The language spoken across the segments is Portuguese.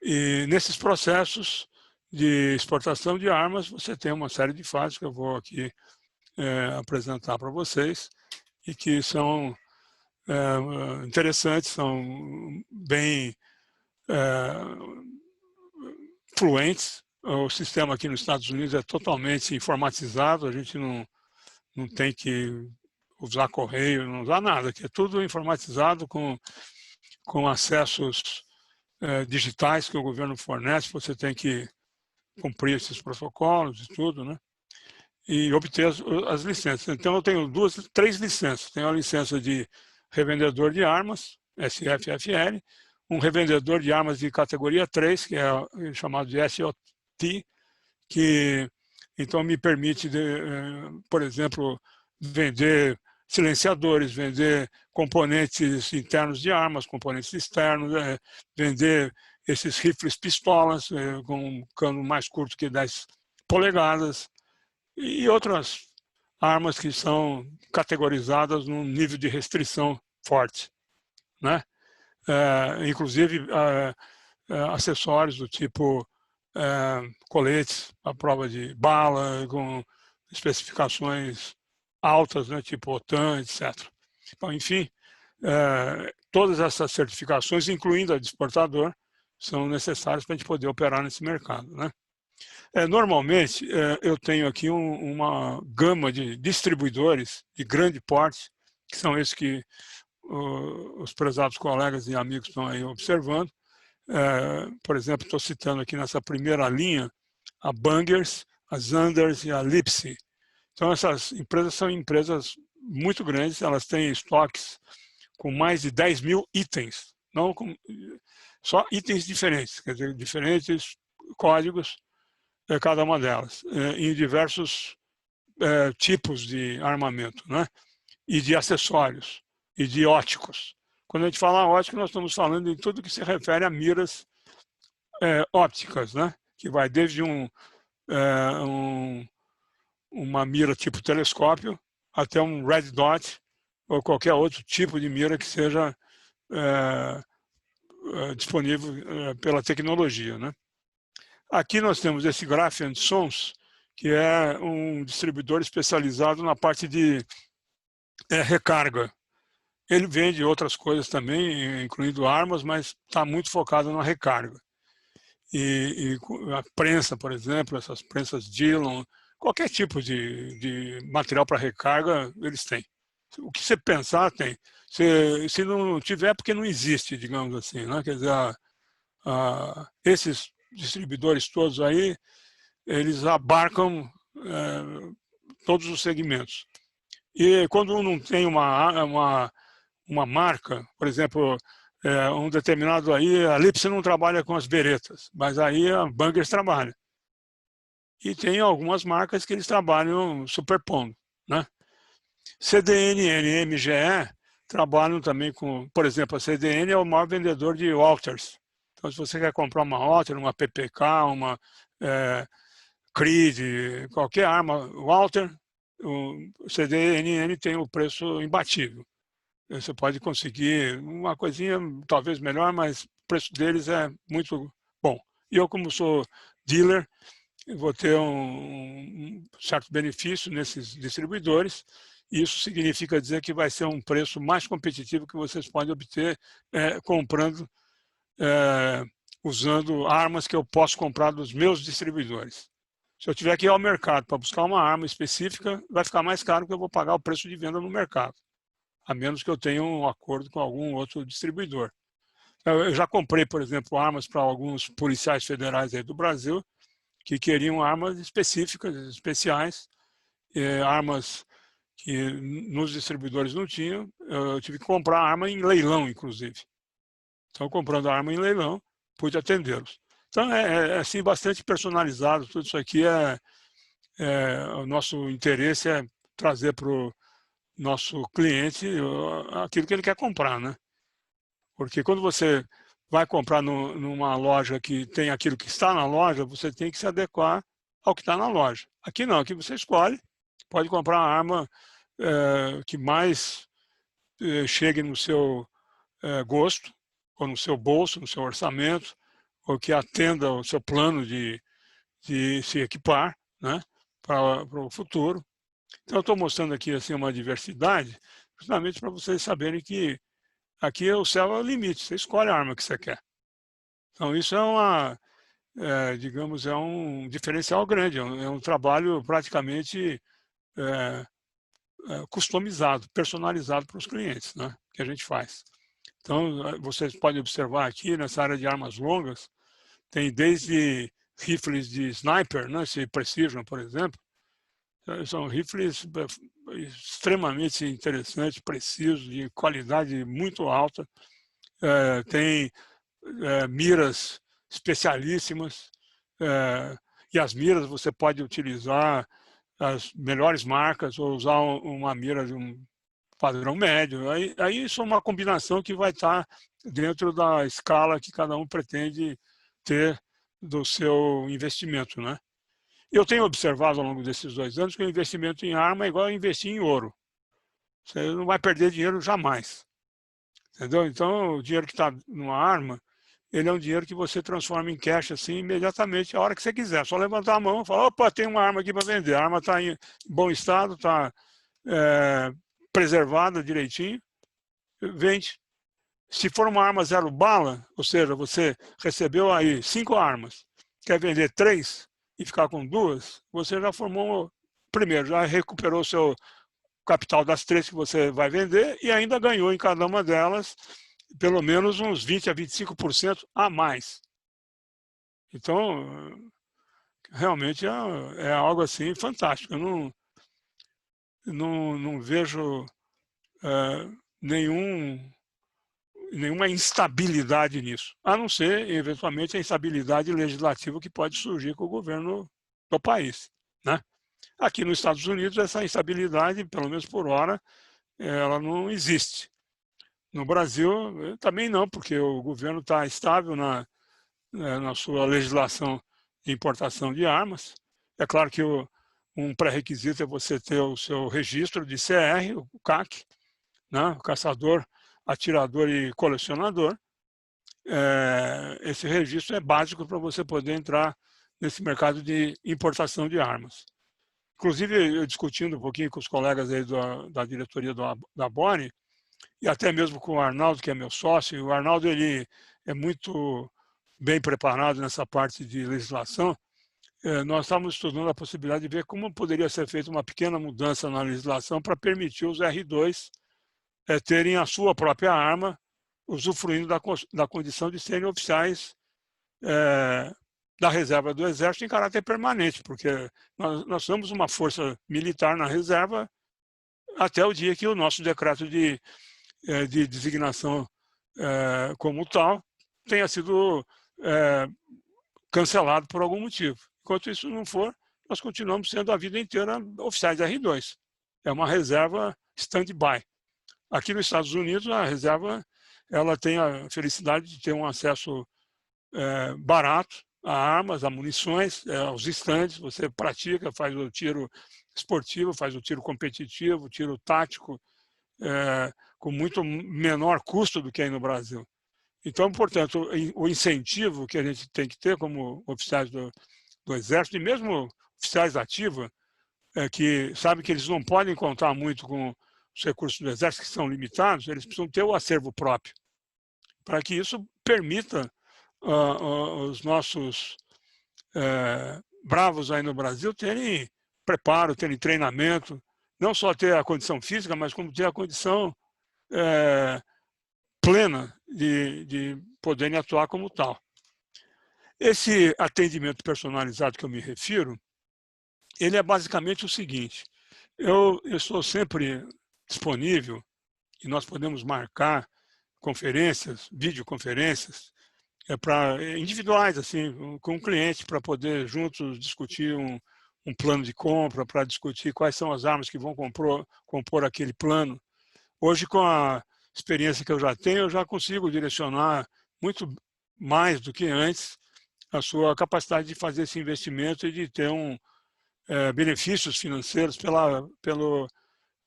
E nesses processos de exportação de armas, você tem uma série de fases que eu vou aqui apresentar para vocês e que são interessantes, são bem fluentes. O sistema aqui nos Estados Unidos é totalmente informatizado, a gente não tem que usar correio, não usar nada, que é tudo informatizado com acessos digitais que o governo fornece, você tem que cumprir esses protocolos e tudo, né? E obter as licenças. Então eu tenho três licenças. Tenho a licença de revendedor de armas, SFFL, um revendedor de armas de categoria 3, que é chamado de SOT, que então me permite, por exemplo, vender silenciadores, vender componentes internos de armas, componentes externos, vender esses rifles pistolas com um cano mais curto que 10 polegadas e outras armas que são categorizadas num nível de restrição forte, né? Inclusive acessórios do tipo coletes à prova de bala, com especificações altas, né, tipo OTAN, etc. Então, enfim, todas essas certificações, incluindo a de exportador, são necessárias para a gente poder operar nesse mercado, né? Normalmente, eu tenho aqui uma gama de distribuidores de grande porte, que são esses que os prezados colegas e amigos estão aí observando. Por exemplo, estou citando aqui nessa primeira linha a Bangers, a Zanders e a Lipsy. Então, essas empresas são empresas muito grandes, elas têm estoques com mais de 10 mil itens, não só itens diferentes, quer dizer, diferentes códigos, cada uma delas, em diversos tipos de armamento, né? E de acessórios, e de óticos. Quando a gente fala ótico, nós estamos falando em tudo que se refere a miras ópticas, né? Que vai desde uma mira tipo telescópio até um red dot ou qualquer outro tipo de mira que seja disponível pela tecnologia, né? Aqui nós temos esse Graf Sons, que é um distribuidor especializado na parte de recarga. Ele vende outras coisas também, incluindo armas, mas está muito focado na recarga. E a prensa, por exemplo, essas prensas Dillon, qualquer tipo de material para recarga, eles têm. O que você pensar, tem. Se não tiver, é porque não existe, digamos assim, né? Quer dizer, esses distribuidores todos aí, eles abarcam todos os segmentos. E quando não tem uma marca, por exemplo, um determinado aí, a Lipsy não trabalha com as beretas, mas aí a Bangers trabalha. E tem algumas marcas que eles trabalham superpondo, né? CDN e MGE trabalham também com, por exemplo, a CDN é o maior vendedor de Walthers. Então, se você quer comprar uma Walther, uma PPK, uma Creed, qualquer arma Walther, o CDNN tem o preço imbatível. Você pode conseguir uma coisinha talvez melhor, mas o preço deles é muito bom. E eu, como sou dealer, vou ter um certo benefício nesses distribuidores, e isso significa dizer que vai ser um preço mais competitivo que vocês podem obter comprando, usando armas que eu posso comprar dos meus distribuidores. Se eu tiver que ir ao mercado para buscar uma arma específica, vai ficar mais caro porque eu vou pagar o preço de venda no mercado, a menos que eu tenha um acordo com algum outro distribuidor. Eu já comprei, por exemplo, armas para alguns policiais federais aí do Brasil que queriam armas específicas, especiais, armas que nos distribuidores não tinham. Eu tive que comprar arma em leilão, inclusive. Então, comprando arma em leilão, pude atendê-los. Então, assim, bastante personalizado. Tudo isso aqui o nosso interesse é trazer para o nosso cliente aquilo que ele quer comprar, né? Porque quando você vai comprar numa loja que tem aquilo que está na loja, você tem que se adequar ao que está na loja. Aqui não, aqui você escolhe, pode comprar a arma que mais chegue no seu gosto, ou no seu bolso, no seu orçamento, ou que atenda ao seu plano de se equipar, né, para o futuro. Então, eu estou mostrando aqui assim, uma diversidade, justamente para vocês saberem que aqui o céu é o limite, você escolhe a arma que você quer. Então, isso digamos, é um diferencial grande, é um trabalho praticamente customizado, personalizado para os clientes, né, que a gente faz. Então, vocês podem observar aqui, nessa área de armas longas, tem desde rifles de sniper, né, esse Precision, por exemplo, são rifles extremamente interessantes, precisos, de qualidade muito alta, tem miras especialíssimas, e as miras você pode utilizar as melhores marcas ou usar uma mira de um padrão médio. Aí isso é uma combinação que vai estar dentro da escala que cada um pretende ter do seu investimento, né? Eu tenho observado ao longo desses 2 anos que o investimento em arma é igual a investir em ouro. Você não vai perder dinheiro jamais. Entendeu? Então, o dinheiro que está numa arma, ele é um dinheiro que você transforma em cash assim imediatamente, a hora que você quiser. Só levantar a mão e falar, opa, tem uma arma aqui para vender. A arma está em bom estado, está preservada direitinho, vende. Se for uma arma 0 bala, ou seja, você recebeu aí 5 armas, quer vender 3 e ficar com 2, você já formou, primeiro, já recuperou o seu capital das 3 que você vai vender e ainda ganhou em cada uma delas pelo menos uns 20% a 25% a mais. Então, realmente é algo assim fantástico. Eu não vejo nenhuma instabilidade nisso, a não ser, eventualmente, a instabilidade legislativa que pode surgir com o governo do país, né? Aqui nos Estados Unidos, essa instabilidade, pelo menos por hora, ela não existe. No Brasil, também não, porque o governo está estável na sua legislação de importação de armas. É claro que um pré-requisito é você ter o seu registro de CR, o CAC, né? O caçador, atirador e colecionador. Esse registro é básico para você poder entrar nesse mercado de importação de armas. Inclusive, eu discutindo um pouquinho com os colegas aí da diretoria da BONY, e até mesmo com o Arnaldo, que é meu sócio. O Arnaldo ele é muito bem preparado nessa parte de legislação. Nós estávamos estudando a possibilidade de ver como poderia ser feita uma pequena mudança na legislação para permitir os R2 terem a sua própria arma, usufruindo da condição de serem oficiais da reserva do Exército em caráter permanente, porque nós somos uma força militar na reserva até o dia que o nosso decreto de designação como tal tenha sido cancelado por algum motivo. Enquanto isso não for, nós continuamos sendo a vida inteira oficiais R2. É uma reserva stand-by. Aqui nos Estados Unidos, a reserva ela tem a felicidade de ter um acesso barato a armas, a munições, aos estandes. Você pratica, faz o tiro esportivo, faz o tiro competitivo, o tiro tático, com muito menor custo do que aí no Brasil. Então, portanto, o incentivo que a gente tem que ter como oficiais do Exército, e mesmo oficiais ativos, que sabem que eles não podem contar muito com os recursos do Exército, que são limitados, eles precisam ter o acervo próprio, para que isso permita os nossos bravos aí no Brasil terem preparo, terem treinamento, não só ter a condição física, mas como ter a condição plena de poderem atuar como tal. Esse atendimento personalizado que eu me refiro, ele é basicamente o seguinte: eu estou sempre disponível e nós podemos marcar conferências, videoconferências, para individuais, assim, com o cliente, para poder juntos discutir um plano de compra, para discutir quais são as armas que vão compor aquele plano. Hoje, com a experiência que eu já tenho, eu já consigo direcionar muito mais do que antes a sua capacidade de fazer esse investimento e de ter benefícios financeiros pela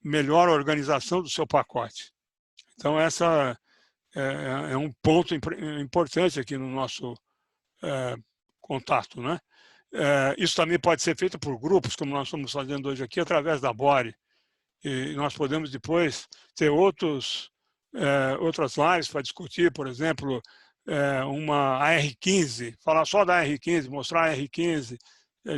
melhor organização do seu pacote. Então, essa é um ponto importante aqui no nosso contato, né? Isso também pode ser feito por grupos, como nós estamos fazendo hoje aqui, através da Bore. E nós podemos depois ter outras lives para discutir, por exemplo, uma AR-15, falar só da AR-15, mostrar a AR-15,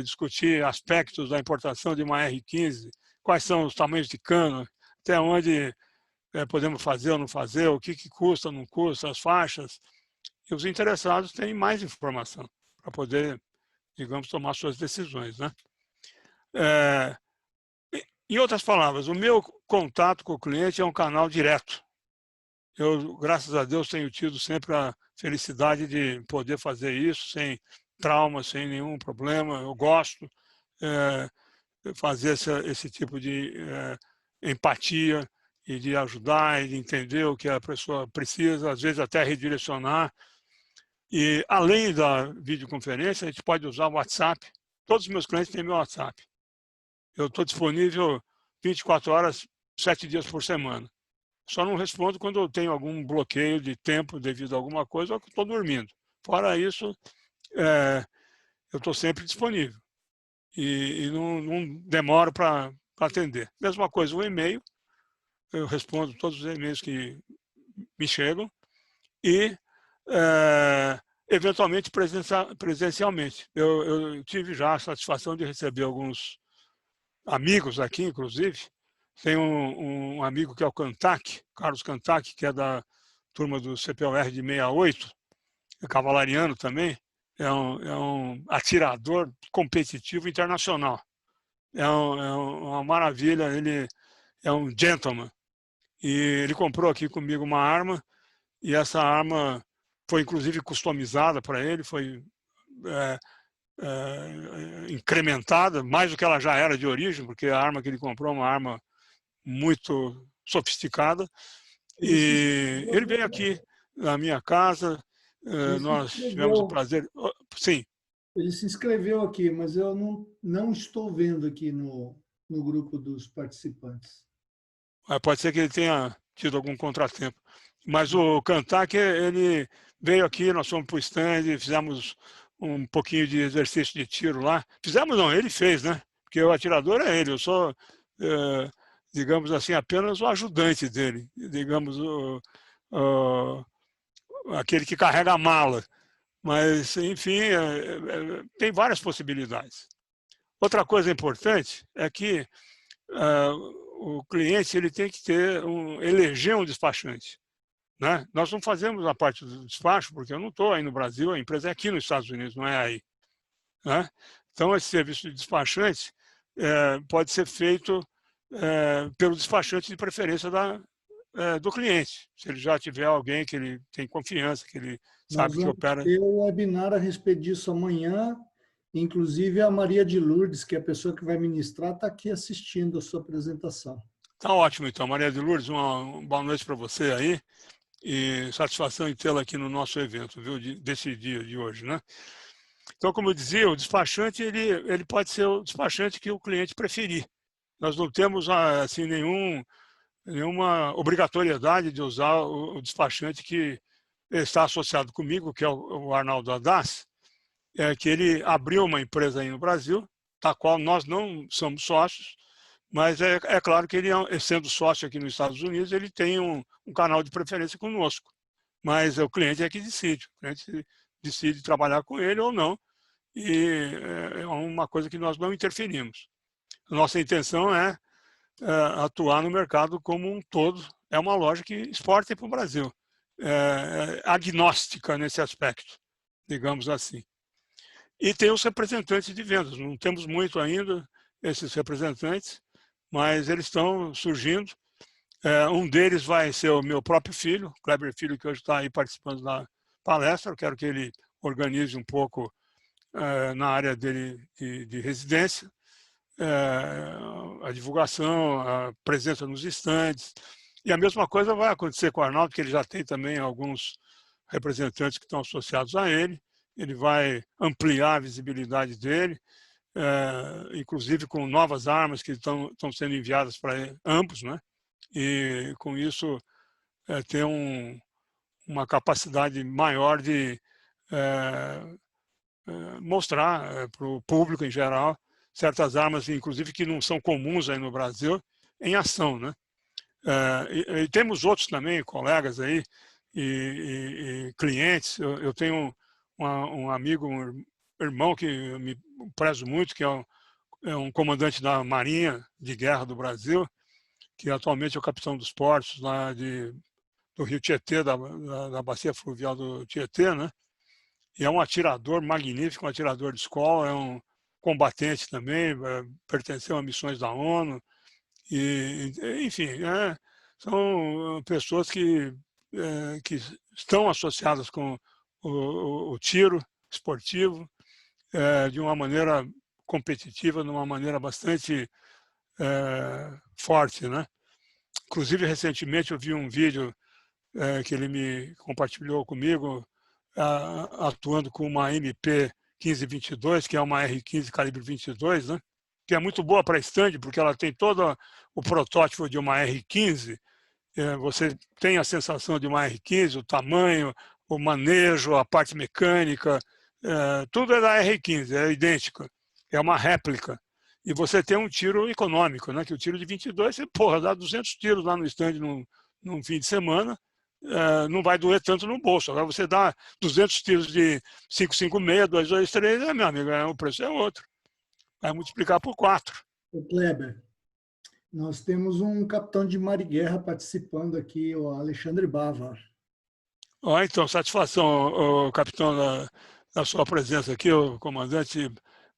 discutir aspectos da importação de uma AR-15, quais são os tamanhos de cano, até onde podemos fazer ou não fazer, o que custa ou não custa, as faixas. E os interessados têm mais informação para poder, digamos, tomar suas decisões, né? Em outras palavras, o meu contato com o cliente é um canal direto. Eu, graças a Deus, tenho tido sempre a felicidade de poder fazer isso sem trauma, sem nenhum problema. Eu gosto de fazer esse tipo de empatia e de ajudar e de entender o que a pessoa precisa, às vezes até redirecionar. E, além da videoconferência, a gente pode usar o WhatsApp. Todos os meus clientes têm meu WhatsApp. Eu estou disponível 24 horas, 7 dias por semana. Só não respondo quando eu tenho algum bloqueio de tempo devido a alguma coisa ou que estou dormindo. Fora isso, eu estou sempre disponível. E não demoro para atender. Mesma coisa, o e-mail. Eu respondo todos os e-mails que me chegam. E, eventualmente, presencialmente. Eu tive já a satisfação de receber alguns amigos aqui, inclusive. Tem um amigo que é o Cantac, Carlos Cantac, que é da turma do CPOR de 68, é cavalariano também, é um atirador competitivo internacional. É uma maravilha, ele é um gentleman. E ele comprou aqui comigo uma arma, e essa arma foi inclusive customizada para ele, foi incrementada, mais do que ela já era de origem, porque a arma que ele comprou é uma arma muito sofisticada. E ele veio aqui na minha casa, nós tivemos o prazer... Sim. Ele se inscreveu aqui, mas eu não estou vendo aqui no grupo dos participantes. Pode ser que ele tenha tido algum contratempo. Mas o Cantac, ele veio aqui, nós fomos para o stand, fizemos um pouquinho de exercício de tiro lá. Fizemos não, ele fez, né? Porque o atirador é ele, eu sou, digamos assim, apenas o ajudante dele, digamos, aquele que carrega a mala. Mas, enfim, tem várias possibilidades. Outra coisa importante é que o cliente ele tem que eleger um despachante. Né? Nós não fazemos a parte do despacho, porque eu não estou aí no Brasil, a empresa é aqui nos Estados Unidos, não é aí. Né? Então, esse serviço de despachante pode ser feito pelo despachante de preferência do cliente. Se ele já tiver alguém que ele tem confiança, que ele sabe que opera. Nós vamos ter um webinar a respeito disso amanhã. Inclusive, a Maria de Lourdes, que é a pessoa que vai ministrar, está aqui assistindo a sua apresentação. Tá ótimo, então. Maria de Lourdes, uma boa noite para você aí. E satisfação em tê-la aqui no nosso evento, viu, desse dia de hoje, né? Então, como eu dizia, o despachante ele pode ser o despachante que o cliente preferir. Nós não temos assim nenhuma obrigatoriedade de usar o despachante que está associado comigo, que é o Arnaldo Haddad, que ele abriu uma empresa aí no Brasil, da qual nós não somos sócios, mas é claro que ele, sendo sócio aqui nos Estados Unidos, ele tem um canal de preferência conosco. Mas o cliente é que decide. O cliente decide trabalhar com ele ou não. E é uma coisa que nós não interferimos. Nossa intenção é atuar no mercado como um todo. É uma loja que exporta para o Brasil. Agnóstica nesse aspecto, digamos assim. E tem os representantes de vendas. Não temos muito ainda esses representantes, mas eles estão surgindo. Um deles vai ser o meu próprio filho, Kleber Filho, que hoje está aí participando da palestra. Eu quero que ele organize um pouco na área dele de residência, a divulgação, a presença nos estandes. E a mesma coisa vai acontecer com o Arnaldo, que ele já tem também alguns representantes que estão associados a ele. Ele vai ampliar a visibilidade dele, inclusive com novas armas que estão sendo enviadas para ambos, né? E com isso ter uma capacidade maior de mostrar para o público em geral certas armas, inclusive que não são comuns aí no Brasil, em ação, né? E temos outros também, colegas aí e clientes. Eu tenho um amigo, um irmão que eu me prezo muito, que é um comandante da Marinha de Guerra do Brasil, que atualmente é o capitão dos portos lá do Rio Tietê, da bacia fluvial do Tietê, né? E é um atirador magnífico, um atirador de escola, é um combatente também, pertenceu a missões da ONU, enfim, são pessoas que estão associadas com o tiro esportivo de uma maneira competitiva, de uma maneira bastante forte, né? Inclusive, recentemente eu vi um vídeo que ele me compartilhou comigo, atuando com uma MP 1522, que é uma R15 calibre 22, né? Que é muito boa para stand, porque ela tem todo o protótipo de uma R15. Você tem a sensação de uma R15, o tamanho, o manejo, a parte mecânica, tudo é da R15, é idêntica, é uma réplica. E você tem um tiro econômico, né? Que o tiro de 22, você dá 200 tiros lá no stand num fim de semana, não vai doer tanto no bolso. Agora você dá 200 tiros de 5,56, 2,23, meu amigo, o preço é outro. Vai multiplicar por 4. Kleber, nós temos um capitão de mar e guerra participando aqui, o Alexandre Bava. Então, satisfação, o capitão, da sua presença aqui, o comandante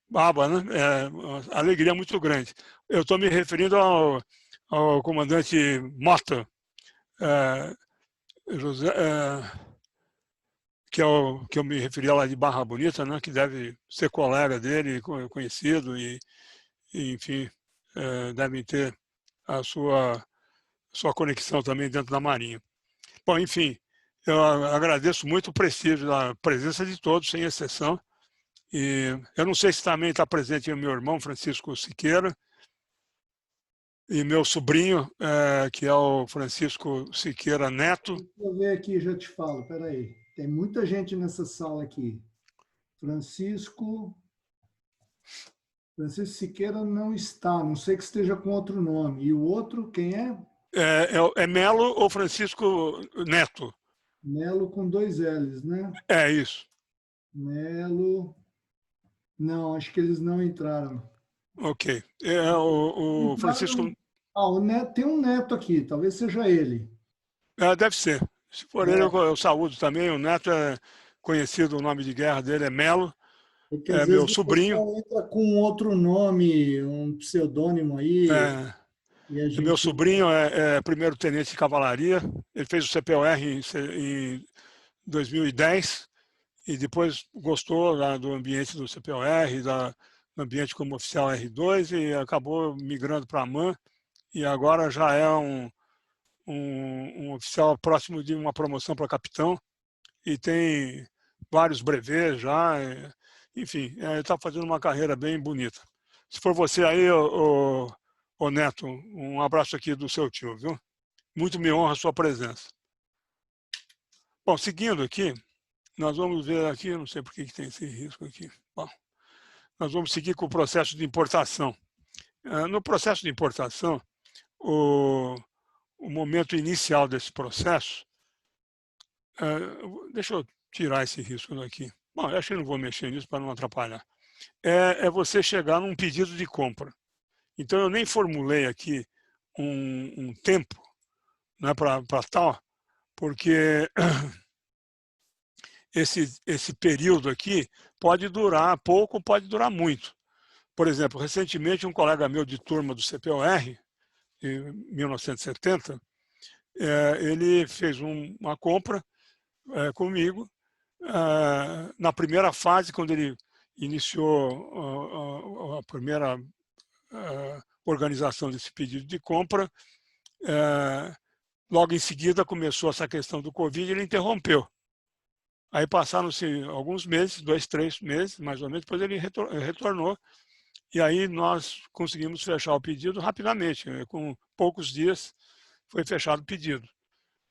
Baba, né? Uma alegria muito grande. Eu estou me referindo ao comandante Mota, José, que eu me referi lá de Barra Bonita, né? Que deve ser colega dele, conhecido, e enfim, devem ter a sua conexão também dentro da Marinha. Bom, enfim, eu agradeço muito o prestígio da presença de todos, sem exceção. E eu não sei se também está presente o meu irmão, Francisco Siqueira, e meu sobrinho, que é o Francisco Siqueira Neto. Deixa eu ver aqui, já te falo, espera aí. Tem muita gente nessa sala aqui. Francisco Siqueira não está, não sei que esteja com outro nome. E o outro, quem é? É Melo ou Francisco Neto? Melo com 2 L's, né? É isso. Melo. Não, acho que eles não entraram. Ok. O Francisco. O Neto, tem um Neto aqui, talvez seja ele. Deve ser. Se for ele, eu saúdo também. O Neto é conhecido, o nome de guerra dele é Melo. Porque às Meu vezes o sobrinho. pessoal entra com outro nome, um pseudônimo aí, e a Meu gente... sobrinho é primeiro-tenente de cavalaria. Ele fez o CPOR em 2010 e depois gostou lá do ambiente do CPOR, do ambiente como oficial R2 e acabou migrando para a AMAN e agora já é um oficial próximo de uma promoção para capitão e tem vários brevets já. Enfim, está fazendo uma carreira bem bonita. Se for você aí, ô Neto, um abraço aqui do seu tio, viu? Muito me honra a sua presença. Bom, seguindo aqui, nós vamos ver aqui, não sei por que tem esse risco aqui. Bom, nós vamos seguir com o processo de importação. No processo de importação, o momento inicial desse processo, deixa eu tirar esse risco daqui. Bom, eu acho que eu não vou mexer nisso para não atrapalhar. É você chegar num pedido de compra. Então, eu nem formulei aqui um tempo, né, para tal, porque esse período aqui pode durar pouco, pode durar muito. Por exemplo, recentemente, um colega meu de turma do CPOR, em 1970, ele fez uma compra comigo. Na primeira fase, quando ele iniciou a primeira organização desse pedido de compra, logo em seguida começou essa questão do Covid e ele interrompeu. Aí passaram-se alguns meses, 2, 3 meses, mais ou menos, depois ele retornou e aí nós conseguimos fechar o pedido rapidamente, com poucos dias foi fechado o pedido.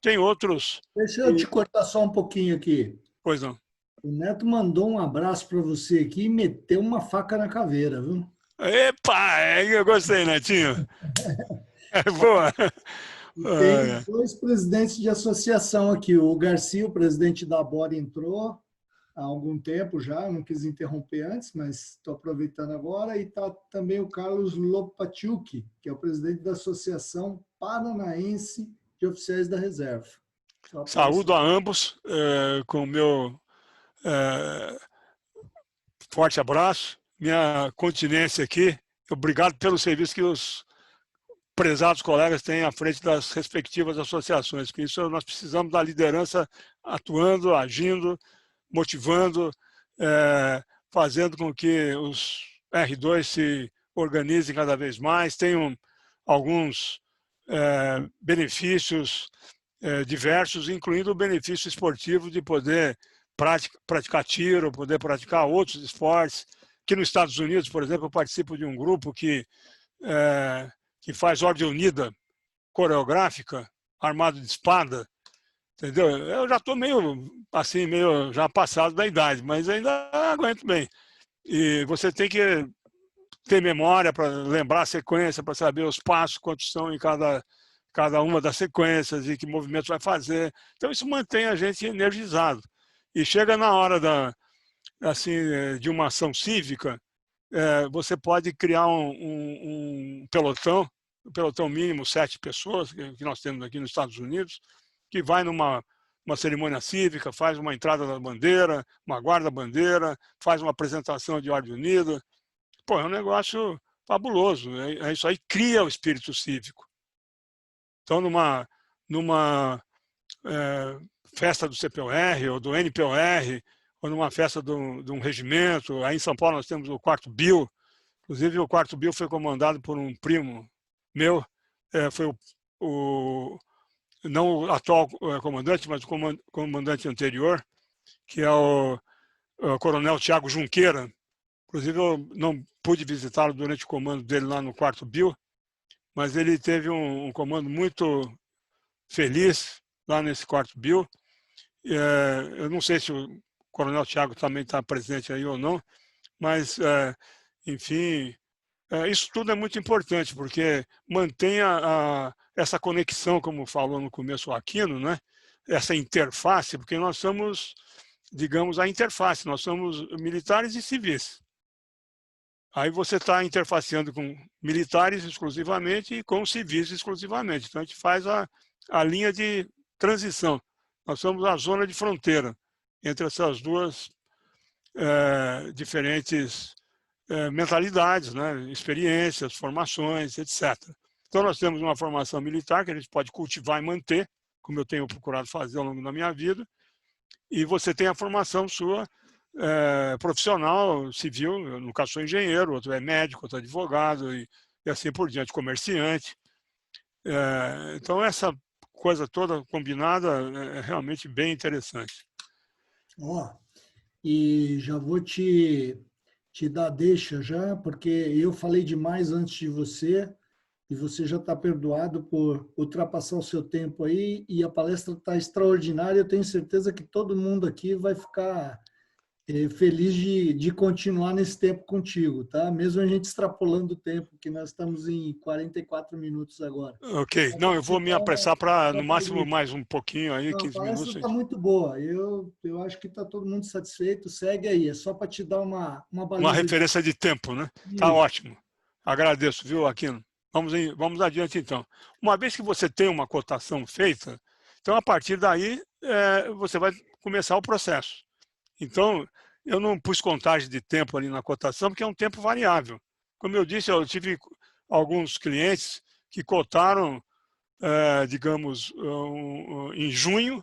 Tem outros... Deixa eu te cortar só um pouquinho aqui. Pois não. O Neto mandou um abraço para você aqui e meteu uma faca na caveira, viu? Epa, eu gostei, Netinho. É boa. E tem Olha, dois presidentes de associação aqui. O Garcia, o presidente da Bora, entrou há algum tempo já, não quis interromper antes, mas estou aproveitando agora. E está também o Carlos Lopatiuk, que é o presidente da Associação Paranaense de Oficiais da Reserva. Só aparece... saúdo a ambos com o meu forte abraço, minha continência aqui. Obrigado pelo serviço que os prezados colegas têm à frente das respectivas associações. Com isso, nós precisamos da liderança atuando, agindo, motivando, fazendo com que os R2 se organizem cada vez mais, tenham alguns benefícios diversos, incluindo o benefício esportivo de poder praticar tiro, poder praticar outros esportes, que nos Estados Unidos, por exemplo, eu participo de um grupo que faz ordem unida coreográfica, armado de espada, entendeu? Eu já estou meio, assim, meio já passado da idade, mas ainda aguento bem. E você tem que ter memória para lembrar a sequência, para saber os passos, quantos são em cada uma das sequências e que movimento vai fazer. Então, isso mantém a gente energizado. E chega na hora assim, de uma ação cívica, você pode criar um pelotão mínimo, 7 pessoas, que nós temos aqui nos Estados Unidos, que vai numa cerimônia cívica, faz uma entrada da bandeira, uma guarda-bandeira, faz uma apresentação de ordem unida. Pô, é um negócio fabuloso. Isso aí cria o espírito cívico. Então, numa festa do CPOR ou do NPOR, ou numa festa de um regimento, aí em São Paulo nós temos o 4º BIL, inclusive o 4º BIL foi comandado por um primo meu, foi não o atual comandante, mas o comandante anterior, que é o coronel Tiago Junqueira. Inclusive eu não pude visitá-lo durante o comando dele lá no 4º BIL, mas ele teve um comando muito feliz lá nesse 4º BIL. Eu não sei se o coronel Tiago também está presente aí ou não, mas, enfim, isso tudo é muito importante, porque mantém essa conexão, como falou no começo o Aquino, né? Essa interface, porque nós somos, digamos, a interface, nós somos militares e civis. Aí você está interfaceando com militares exclusivamente e com civis exclusivamente. Então, a gente faz a linha de transição. Nós somos a zona de fronteira entre essas duas diferentes mentalidades, né? Experiências, formações, etc. Então, nós temos uma formação militar que a gente pode cultivar e manter, como eu tenho procurado fazer ao longo da minha vida, e você tem a formação sua profissional, civil, no caso sou engenheiro, outro é médico, outro é advogado, e assim por diante, comerciante. Então, essa coisa toda combinada é realmente bem interessante. E já vou te dar deixa já, porque eu falei demais antes de você, e você já está perdoado por ultrapassar o seu tempo aí, e a palestra está extraordinária, eu tenho certeza que todo mundo aqui vai ficar feliz de continuar nesse tempo contigo, tá? Mesmo a gente extrapolando o tempo, que nós estamos em 44 minutos agora. Ok. Não, eu vou me apressar para, no máximo, mais um pouquinho aí, Não, a 15 palestra minutos. está muito boa. Eu acho que está todo mundo satisfeito. Segue aí. É só para te dar uma Uma baliza referência de tempo, né? Tá isso. ótimo. Agradeço, viu, Aquino? Vamos adiante, então. Uma vez que você tem uma cotação feita, então, a partir daí, você vai começar o processo. Então, eu não pus contagem de tempo ali na cotação, porque é um tempo variável. Como eu disse, eu tive alguns clientes que cotaram, digamos, em junho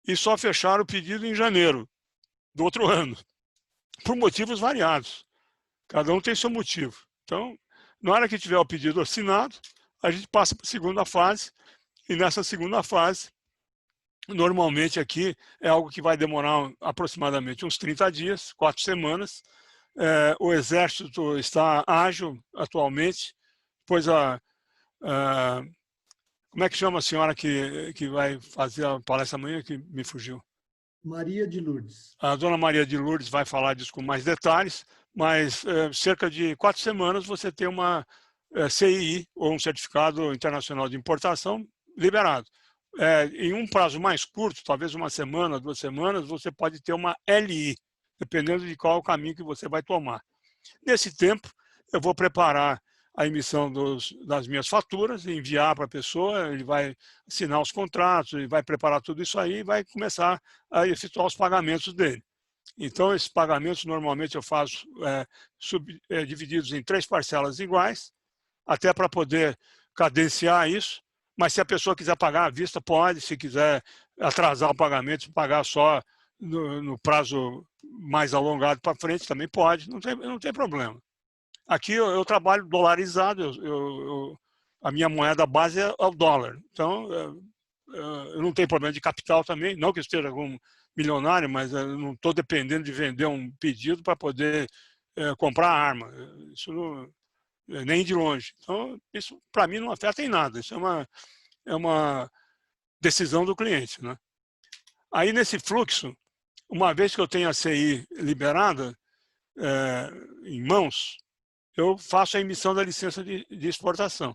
e só fecharam o pedido em janeiro do outro ano, por motivos variados. Cada um tem seu motivo. Então, na hora que tiver o pedido assinado, a gente passa para a segunda fase, e nessa segunda fase, normalmente aqui é algo que vai demorar aproximadamente uns 30 dias, 4 semanas. O Exército está ágil atualmente, pois como é que chama a senhora que vai fazer a palestra amanhã, que me fugiu? Maria de Lourdes. A dona Maria de Lourdes vai falar disso com mais detalhes, mas cerca de 4 semanas você tem uma CII, ou um Certificado Internacional de Importação, liberado. Em um prazo mais curto, talvez uma semana, 2 semanas, você pode ter uma LI, dependendo de qual é o caminho que você vai tomar. Nesse tempo, eu vou preparar a emissão das minhas faturas, enviar para a pessoa, ele vai assinar os contratos, ele vai preparar tudo isso aí e vai começar a efetuar os pagamentos dele. Então, esses pagamentos, normalmente, eu faço divididos em 3 parcelas iguais, até para poder cadenciar isso, mas se a pessoa quiser pagar à vista, pode, se quiser atrasar o pagamento, pagar só no prazo mais alongado para frente, também pode, não tem problema. Aqui eu trabalho dolarizado, a minha moeda base é o dólar, então eu não tenho problema de capital também, não que eu esteja como milionário, mas eu não estou dependendo de vender um pedido para poder comprar arma, isso não, nem de longe. Então, isso para mim não afeta em nada, isso é uma decisão do cliente, né? Aí nesse fluxo, uma vez que eu tenho a CI liberada em mãos, eu faço a emissão da licença de exportação.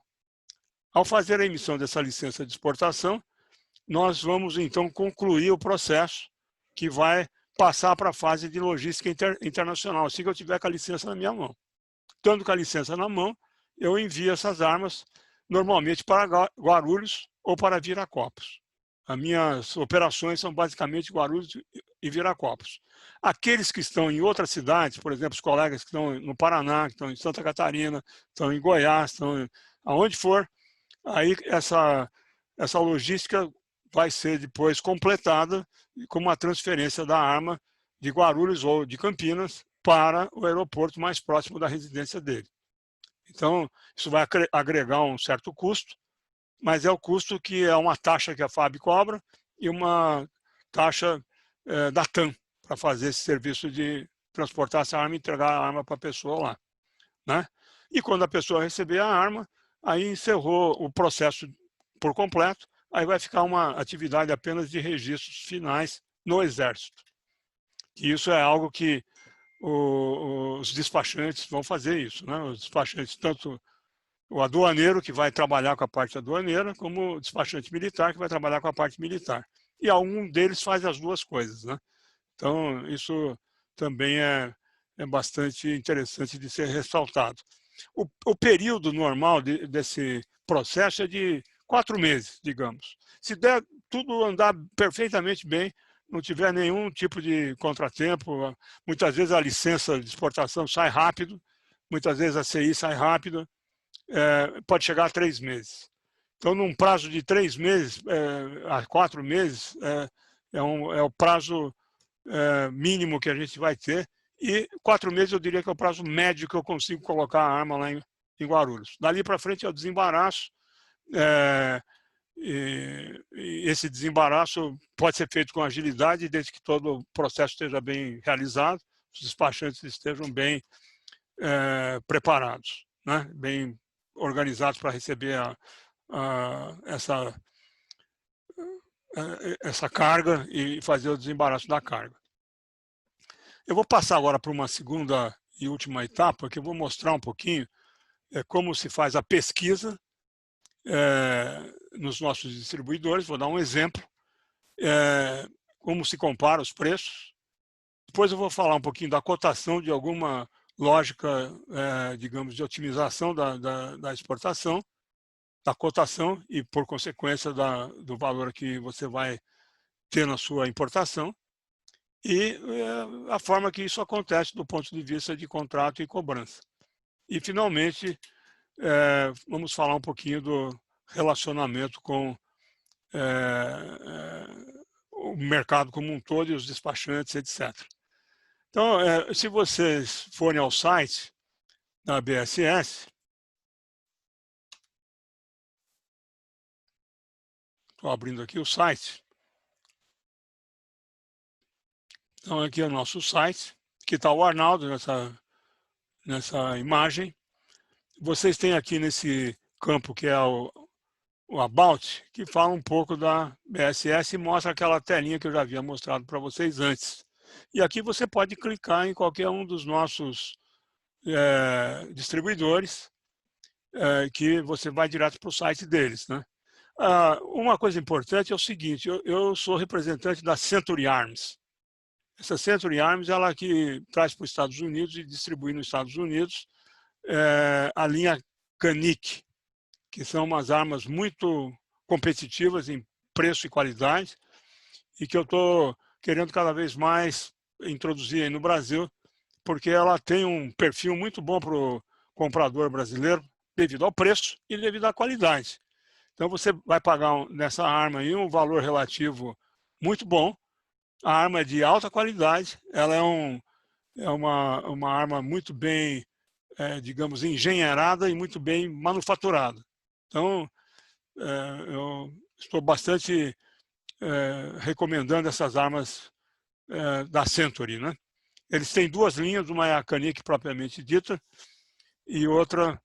Ao fazer a emissão dessa licença de exportação, nós vamos então concluir o processo que vai passar para a fase de logística internacional, assim que eu tiver com a licença na minha mão. Estando com a licença na mão, eu envio essas armas normalmente para Guarulhos ou para Viracopos. As minhas operações são basicamente Guarulhos e Viracopos. Aqueles que estão em outras cidades, por exemplo, os colegas que estão no Paraná, que estão em Santa Catarina, estão em Goiás, estão aonde for, aí essa logística vai ser depois completada com uma transferência da arma de Guarulhos ou de Campinas para o aeroporto mais próximo da residência dele. Então, isso vai agregar um certo custo, mas é o custo que é uma taxa que a FAB cobra e uma taxa da TAM para fazer esse serviço de transportar essa arma e entregar a arma para a pessoa lá, né? E quando a pessoa receber a arma, aí encerrou o processo por completo, aí vai ficar uma atividade apenas de registros finais no Exército. E isso é algo que os despachantes vão fazer isso, né? Os despachantes, tanto o aduaneiro, que vai trabalhar com a parte aduaneira, como o despachante militar, que vai trabalhar com a parte militar. E algum deles faz as duas coisas, né? Então, isso também é bastante interessante de ser ressaltado. O período normal desse processo é de 4 meses, digamos. Se der tudo andar perfeitamente bem, não tiver nenhum tipo de contratempo, muitas vezes a licença de exportação sai rápido, muitas vezes a CI sai rápida, pode chegar a 3 meses. Então, num prazo de 3 meses a 4 meses, é o prazo mínimo que a gente vai ter, e 4 meses eu diria que é o prazo médio que eu consigo colocar a arma lá em Guarulhos. Dali para frente é o desembaraço, e esse desembaraço pode ser feito com agilidade, desde que todo o processo esteja bem realizado, os despachantes estejam bem preparados, né? Bem organizados para receber essa carga e fazer o desembaraço da carga. Eu vou passar agora para uma segunda e última etapa, que eu vou mostrar um pouquinho como se faz a pesquisa nos nossos distribuidores. Vou dar um exemplo, como se compara os preços. Depois eu vou falar um pouquinho da cotação de alguma lógica, digamos, de otimização da exportação, da cotação e, por consequência, do valor que você vai ter na sua importação, e a forma que isso acontece do ponto de vista de contrato e cobrança. E, finalmente, vamos falar um pouquinho do relacionamento com o mercado como um todo e os despachantes, etc. Então, se vocês forem ao site da BSS, estou abrindo aqui o site. Então, aqui é o nosso site, que está o Arnaldo nessa imagem. Vocês têm aqui nesse campo, que é o About, que fala um pouco da BSS e mostra aquela telinha que eu já havia mostrado para vocês antes. E aqui você pode clicar em qualquer um dos nossos distribuidores, que você vai direto para o site deles, né? Uma coisa importante é o seguinte, eu sou representante da Century Arms. Essa Century Arms, ela que traz para os Estados Unidos e distribui nos Estados Unidos a linha Canik, que são umas armas muito competitivas em preço e qualidade, e que eu estou querendo cada vez mais introduzir aí no Brasil, porque ela tem um perfil muito bom para o comprador brasileiro, devido ao preço e devido à qualidade. Então você vai pagar nessa arma aí um valor relativo muito bom. A arma é de alta qualidade, ela é uma arma muito bem, digamos, engenheirada e muito bem manufaturada. Então, eu estou bastante recomendando essas armas da Century, né? Eles têm duas linhas, uma é a Canik propriamente dita, e outra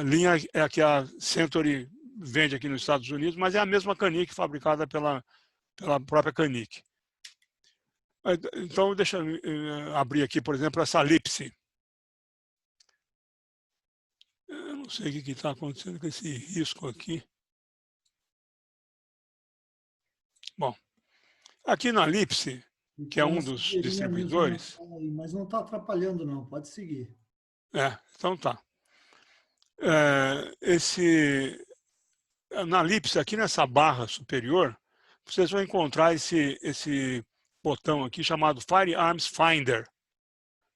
linha é a que a Century vende aqui nos Estados Unidos, mas é a mesma Canik fabricada pela própria Canik. Então, deixa eu abrir aqui, por exemplo, essa Lipsy. Eu não sei o que está acontecendo com esse risco aqui. Bom, aqui na Lipsy, que é um dos distribuidores... Mesmo, mas não está atrapalhando, não. Pode seguir. Então tá. Na Lipsy, aqui nessa barra superior, vocês vão encontrar esse botão aqui chamado Firearms Finder.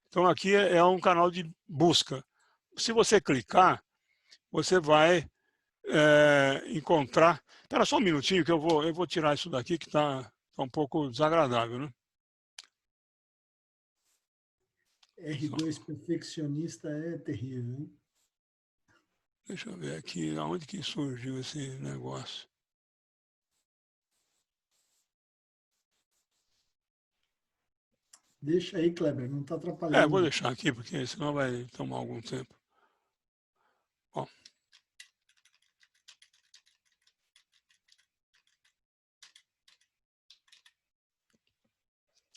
Então aqui é um canal de busca. Se você clicar, você vai encontrar... Espera só um minutinho que eu vou tirar isso daqui que está um pouco desagradável, né? R2 perfeccionista é terrível, hein? Deixa eu ver aqui, aonde que surgiu esse negócio. Deixa aí, Kleber, não está atrapalhando. Vou deixar aqui, porque senão vai tomar algum tempo. Bom.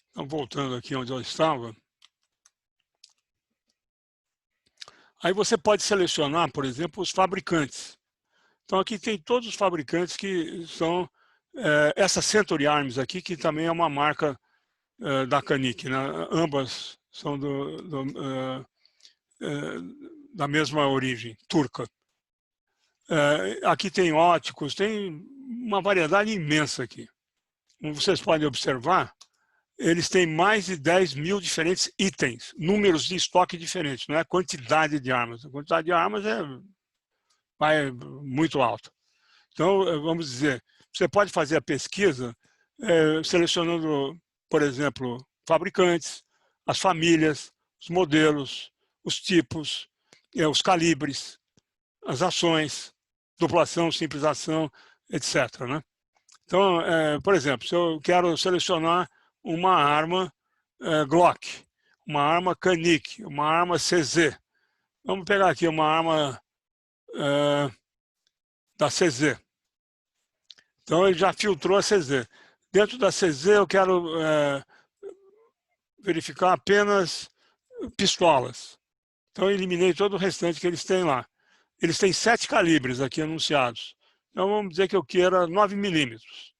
Então, voltando aqui onde eu estava. Aí você pode selecionar, por exemplo, os fabricantes. Então, aqui tem todos os fabricantes que são essa Century Arms aqui, que também é uma marca da Canik, né? Ambas são da mesma origem, turca. Aqui tem óticos, tem uma variedade imensa aqui. Como vocês podem observar, eles têm mais de 10 mil diferentes itens, números de estoque diferentes, não é a quantidade de armas. A quantidade de armas vai muito alta. Então, vamos dizer, você pode fazer a pesquisa selecionando, por exemplo, fabricantes, as famílias, os modelos, os tipos, os calibres, as ações, duplação, simplização, etc., né? Então, por exemplo, se eu quero selecionar uma arma Glock, uma arma Canik, uma arma CZ. Vamos pegar aqui uma arma da CZ. Então, ele já filtrou a CZ. Dentro da CZ, eu quero verificar apenas pistolas. Então, eu eliminei todo o restante que eles têm lá. Eles têm 7 calibres aqui anunciados. Então, vamos dizer que eu queira 9 milímetros.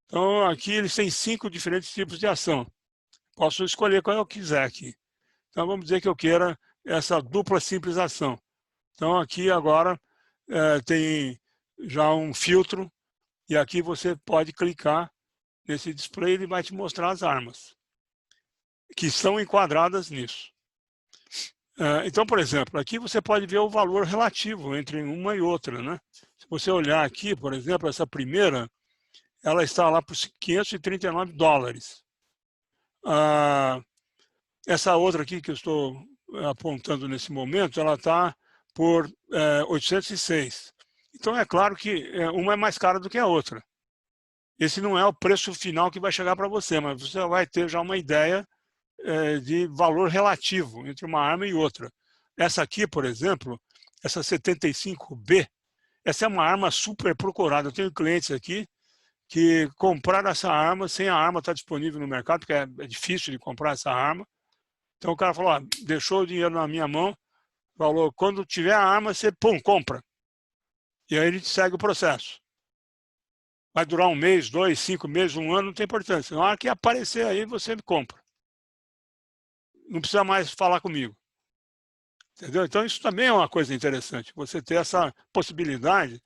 Então, aqui eles têm 5 diferentes tipos de ação. Posso escolher qual eu quiser aqui. Então, vamos dizer que eu queira essa dupla simples ação. Então, aqui agora tem já um filtro e aqui você pode clicar nesse display e ele vai te mostrar as armas que estão enquadradas nisso. Então, por exemplo, aqui você pode ver o valor relativo entre uma e outra, né? Se você olhar aqui, por exemplo, essa primeira, ela está lá por $539. Essa outra aqui que eu estou apontando nesse momento, ela está por 806. Então, é claro que uma é mais cara do que a outra. Esse não é o preço final que vai chegar para você, mas você vai ter já uma ideia de valor relativo entre uma arma e outra. Essa aqui, por exemplo, essa 75B, Essa é uma arma super procurada. Eu tenho clientes aqui que compraram essa arma sem a arma estar disponível no mercado, porque é difícil de comprar essa arma. Então o cara falou, ó, deixou o dinheiro na minha mão, falou, quando tiver a arma, você, pum, compra. E aí a gente segue o processo. Vai durar 1 mês, 2, 5 meses, 1 ano, não tem importância. Na hora que aparecer aí, você me compra. Não precisa mais falar comigo. Entendeu? Então isso também é uma coisa interessante, você ter essa possibilidade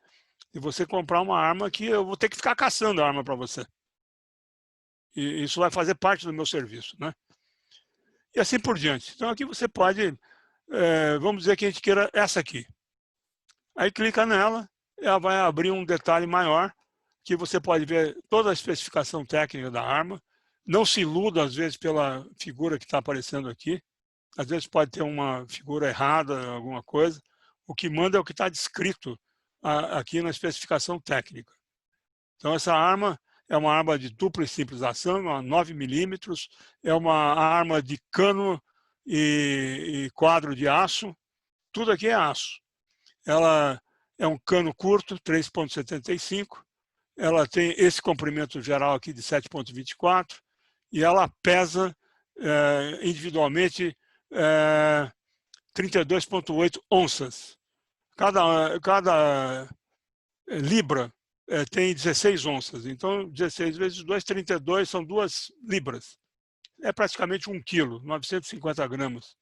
de você comprar uma arma que eu vou ter que ficar caçando a arma para você. E isso vai fazer parte do meu serviço, né? E assim por diante. Então aqui você pode, vamos dizer que a gente queira essa aqui. Aí clica nela, ela vai abrir um detalhe maior, que você pode ver toda a especificação técnica da arma. Não se iluda, às vezes, pela figura que está aparecendo aqui. Às vezes pode ter uma figura errada, alguma coisa. O que manda é o que está descrito aqui na especificação técnica. Então essa arma é uma arma de dupla e simples ação, uma 9 milímetros, é uma arma de cano e quadro de aço, tudo aqui é aço. Ela é um cano curto, 3,75, ela tem esse comprimento geral aqui de 7,24 e ela pesa individualmente 32,8 onças. Cada libra tem 16 onças, então 16 vezes 2, 32, são 2 libras. É praticamente 1 quilo, 950 gramas.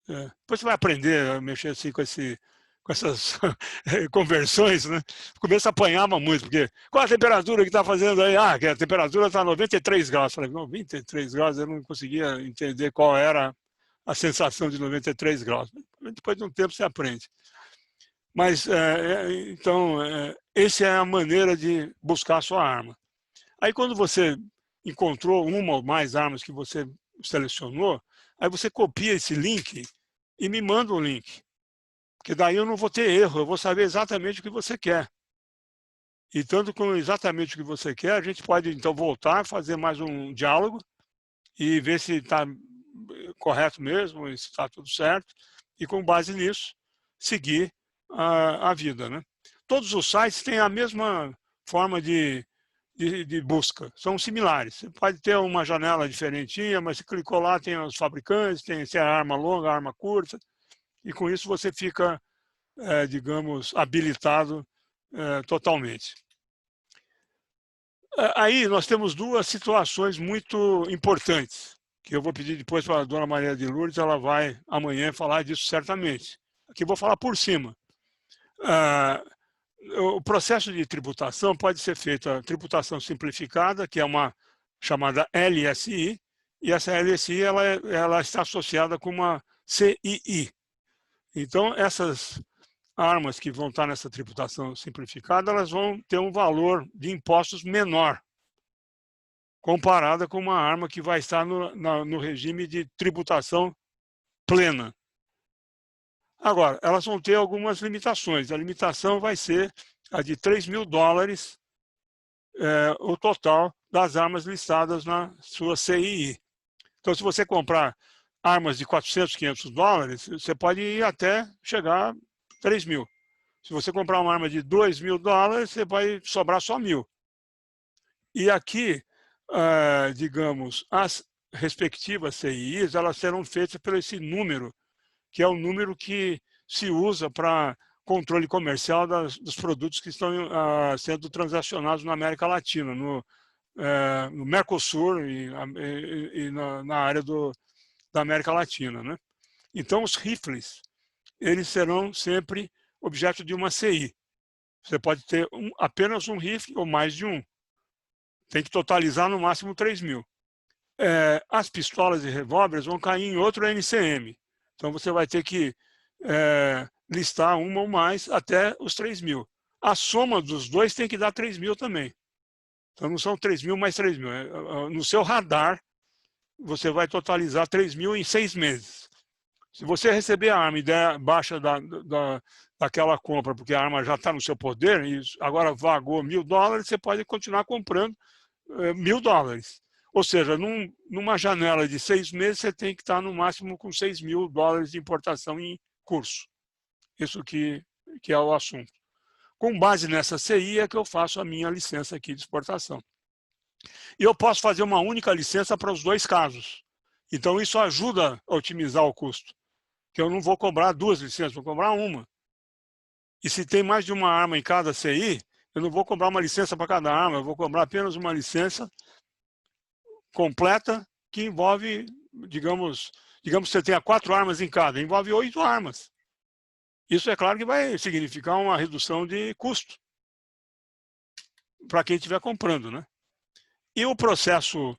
Depois você vai aprender a mexer assim com essas conversões, né? No começo apanhava muito, porque qual a temperatura que está fazendo aí? Ah, que a temperatura está 93 graus. Eu falei, 93 graus, eu não conseguia entender qual era a sensação de 93 graus. Depois de um tempo você aprende. Mas, então, essa é a maneira de buscar a sua arma. Aí quando você encontrou uma ou mais armas que você selecionou, aí você copia esse link e me manda o link. Porque daí eu não vou ter erro, eu vou saber exatamente o que você quer. E tanto com exatamente o que você quer, a gente pode então voltar, fazer mais um diálogo e ver se está correto mesmo, se está tudo certo, e com base nisso, seguir a vida, né? Todos os sites têm a mesma forma de busca, são similares. Você pode ter uma janela diferentinha, mas se clicou lá, tem os fabricantes, tem se é arma longa, arma curta, e com isso você fica, digamos, habilitado totalmente. Aí nós temos 2 situações muito importantes, que eu vou pedir depois para a dona Maria de Lourdes, ela vai amanhã falar disso certamente. Aqui eu vou falar por cima. O processo de tributação pode ser feito a tributação simplificada, que é uma chamada LSI, e essa LSI ela está associada com uma CII. Então, essas armas que vão estar nessa tributação simplificada, elas vão ter um valor de impostos menor, comparada com uma arma que vai estar no regime de tributação plena. Agora, elas vão ter algumas limitações. A limitação vai ser a de $3.000, o total das armas listadas na sua CII. Então, se você comprar armas de 400, 500 dólares, você pode ir até chegar a 3.000. Se você comprar uma arma de $2.000, você vai sobrar só 1.000. E aqui, digamos, as respectivas CIIs, elas serão feitas por esse número, que é o número que se usa para controle comercial dos produtos que estão sendo transacionados na América Latina, no Mercosul e na área da América Latina, né? Então, os rifles, eles serão sempre objeto de uma CI. Você pode ter apenas um rifle ou mais de um. Tem que totalizar no máximo 3.000. As pistolas e revólveres vão cair em outro NCM. Então, você vai ter que listar uma ou mais até os 3.000. A soma dos dois tem que dar 3.000 também. Então, não são 3.000 mais 3.000. No seu radar, você vai totalizar 3.000 em 6 meses. Se você receber a arma e der baixa daquela compra, porque a arma já está no seu poder, e agora vagou $1.000, você pode continuar comprando $1.000. Ou seja, numa janela de 6 meses, você tem que estar no máximo com $6.000 de importação em curso. Isso que é o assunto. Com base nessa CI é que eu faço a minha licença aqui de exportação. E eu posso fazer uma única licença para os dois casos. Então, isso ajuda a otimizar o custo. Que eu não vou cobrar 2 licenças, vou cobrar uma. E se tem mais de uma arma em cada CI, eu não vou cobrar uma licença para cada arma, eu vou cobrar apenas uma licença completa que envolve, digamos que você tenha 4 armas em cada, envolve 8 armas. Isso é claro que vai significar uma redução de custo para quem estiver comprando, né? E o processo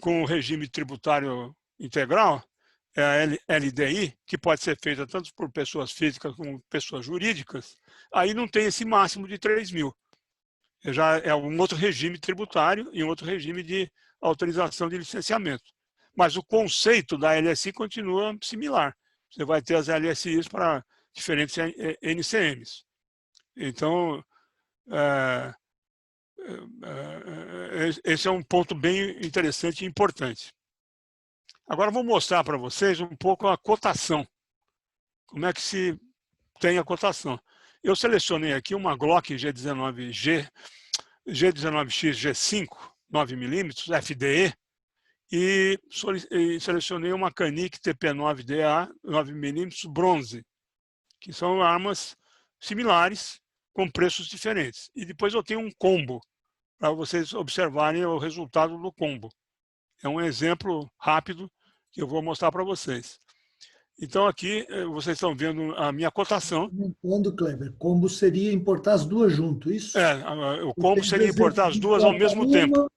com o regime tributário integral, é a LDI, que pode ser feita tanto por pessoas físicas como pessoas jurídicas, aí não tem esse máximo de 3 mil. Já é um outro regime tributário e um outro regime de autorização de licenciamento. Mas o conceito da LSI continua similar. Você vai ter as LSIs para diferentes NCMs. Então, esse é um ponto bem interessante e importante. Agora, vou mostrar para vocês um pouco a cotação. Como é que se tem a cotação. Eu selecionei aqui uma Glock G19X G5, 9mm, FDE, e selecionei uma Canik TP9DA 9mm bronze, que são armas similares, com preços diferentes. E depois eu tenho um combo, para vocês observarem o resultado do combo. É um exemplo rápido que eu vou mostrar para vocês. Então, aqui, vocês estão vendo a minha cotação. Comentando, Kleber, combo seria importar as duas junto, isso? O combo seria importar as duas ao mesmo tempo.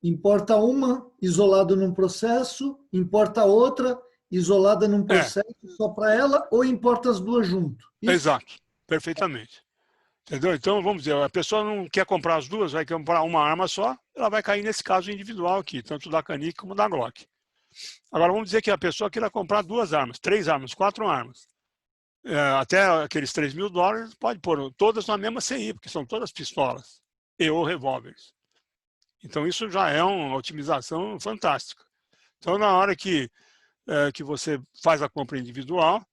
Importa uma isolada num processo, importa outra isolada num processo só para ela, ou importa as duas junto? Isso? Exato, perfeitamente. Entendeu? Então, vamos dizer, a pessoa não quer comprar as duas, vai comprar uma arma só, ela vai cair nesse caso individual aqui, tanto da Canik como da Glock. Agora, vamos dizer que a pessoa queira comprar 2 armas, 3 armas, 4 armas. Até aqueles 3 mil dólares, pode pôr todas na mesma CI, porque são todas pistolas e ou revólveres. Então, isso já é uma otimização fantástica. Então, na hora que você faz a compra individual,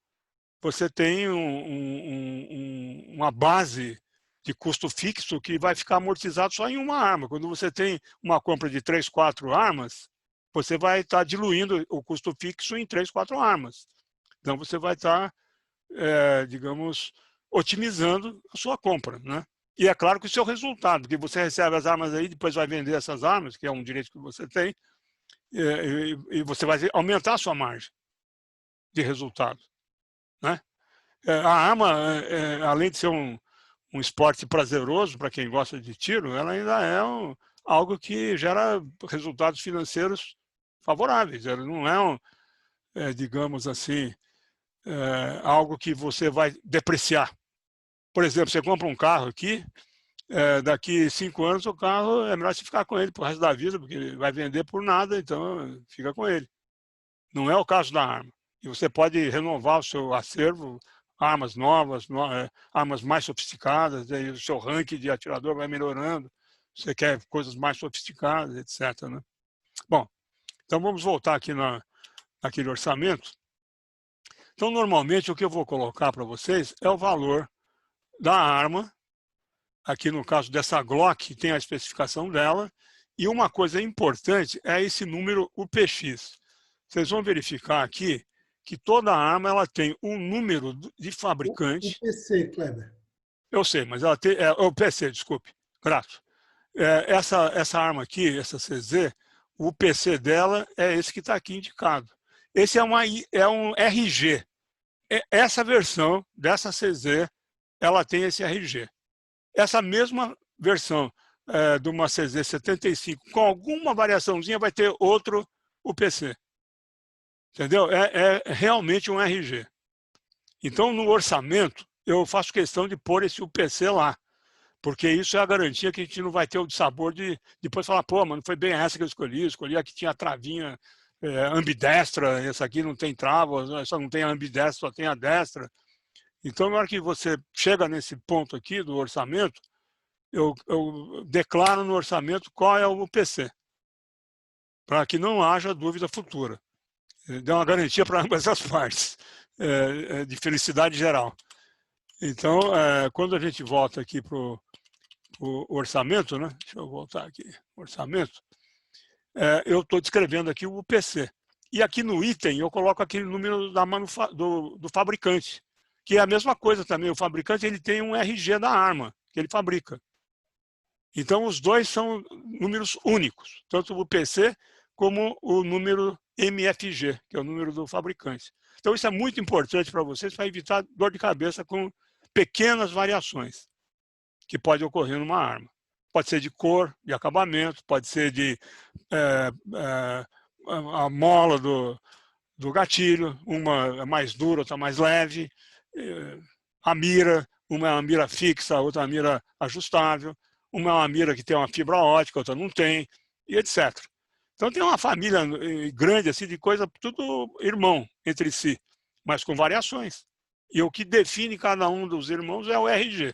você tem uma base de custo fixo que vai ficar amortizado só em uma arma. Quando você tem uma compra de 3, 4 armas, você vai estar diluindo o custo fixo em 3, 4 armas. Então, você vai estar, digamos, otimizando a sua compra, né? E é claro que o seu resultado, que você recebe as armas aí, depois vai vender essas armas, que é um direito que você tem, e você vai aumentar a sua margem de resultado, né? A arma, além de ser um esporte prazeroso para quem gosta de tiro, ela ainda é algo que gera resultados financeiros favoráveis. Ela não é digamos assim, algo que você vai depreciar. Por exemplo, você compra um carro aqui, daqui 5 anos o carro é melhor você ficar com ele pro resto da vida, porque ele vai vender por nada, então fica com ele. Não é o caso da arma. E você pode renovar o seu acervo, armas novas, armas mais sofisticadas, aí o seu ranking de atirador vai melhorando, você quer coisas mais sofisticadas, etc. Né? Bom, então vamos voltar aqui naquele orçamento. Então, normalmente, o que eu vou colocar para vocês é o valor da arma. Aqui no caso dessa Glock, tem a especificação dela. E uma coisa importante é esse número UPX. Vocês vão verificar aqui que toda arma ela tem um número de fabricante. O PC, Kleber. Eu sei, mas ela tem... o PC, desculpe. Grato. Essa arma aqui, essa CZ, o PC dela é esse que está aqui indicado. Esse é um RG. Essa versão dessa CZ, ela tem esse RG. Essa mesma versão de uma CZ 75, com alguma variaçãozinha, vai ter outro UPC. Entendeu? É realmente um RG. Então, no orçamento, eu faço questão de pôr esse UPC lá, porque isso é a garantia que a gente não vai ter o dissabor de depois falar, pô, mas não foi bem essa que eu escolhi a que tinha a travinha ambidestra, essa aqui não tem trava, essa não tem a ambidestra, só tem a destra. Então, na hora que você chega nesse ponto aqui do orçamento, eu declaro no orçamento qual é o UPC, para que não haja dúvida futura. Dá uma garantia para ambas as partes, de felicidade geral. Então, quando a gente volta aqui para o orçamento, né? Deixa eu voltar aqui, orçamento, eu estou descrevendo aqui o UPC. E aqui no item eu coloco aquele número do fabricante, que é a mesma coisa também. O fabricante ele tem um RG da arma que ele fabrica. Então, os dois são números únicos, tanto o UPC como o número MFG, que é o número do fabricante. Então, isso é muito importante para vocês, para evitar dor de cabeça com pequenas variações que podem ocorrer numa arma. Pode ser de cor, de acabamento, pode ser de a mola do gatilho, uma é mais dura, outra mais leve, a mira, uma é uma mira fixa, a outra é uma mira ajustável, uma é uma mira que tem uma fibra ótica, outra não tem, e etc. Então tem uma família grande assim de coisa, tudo irmão entre si, mas com variações. E o que define cada um dos irmãos é o RG.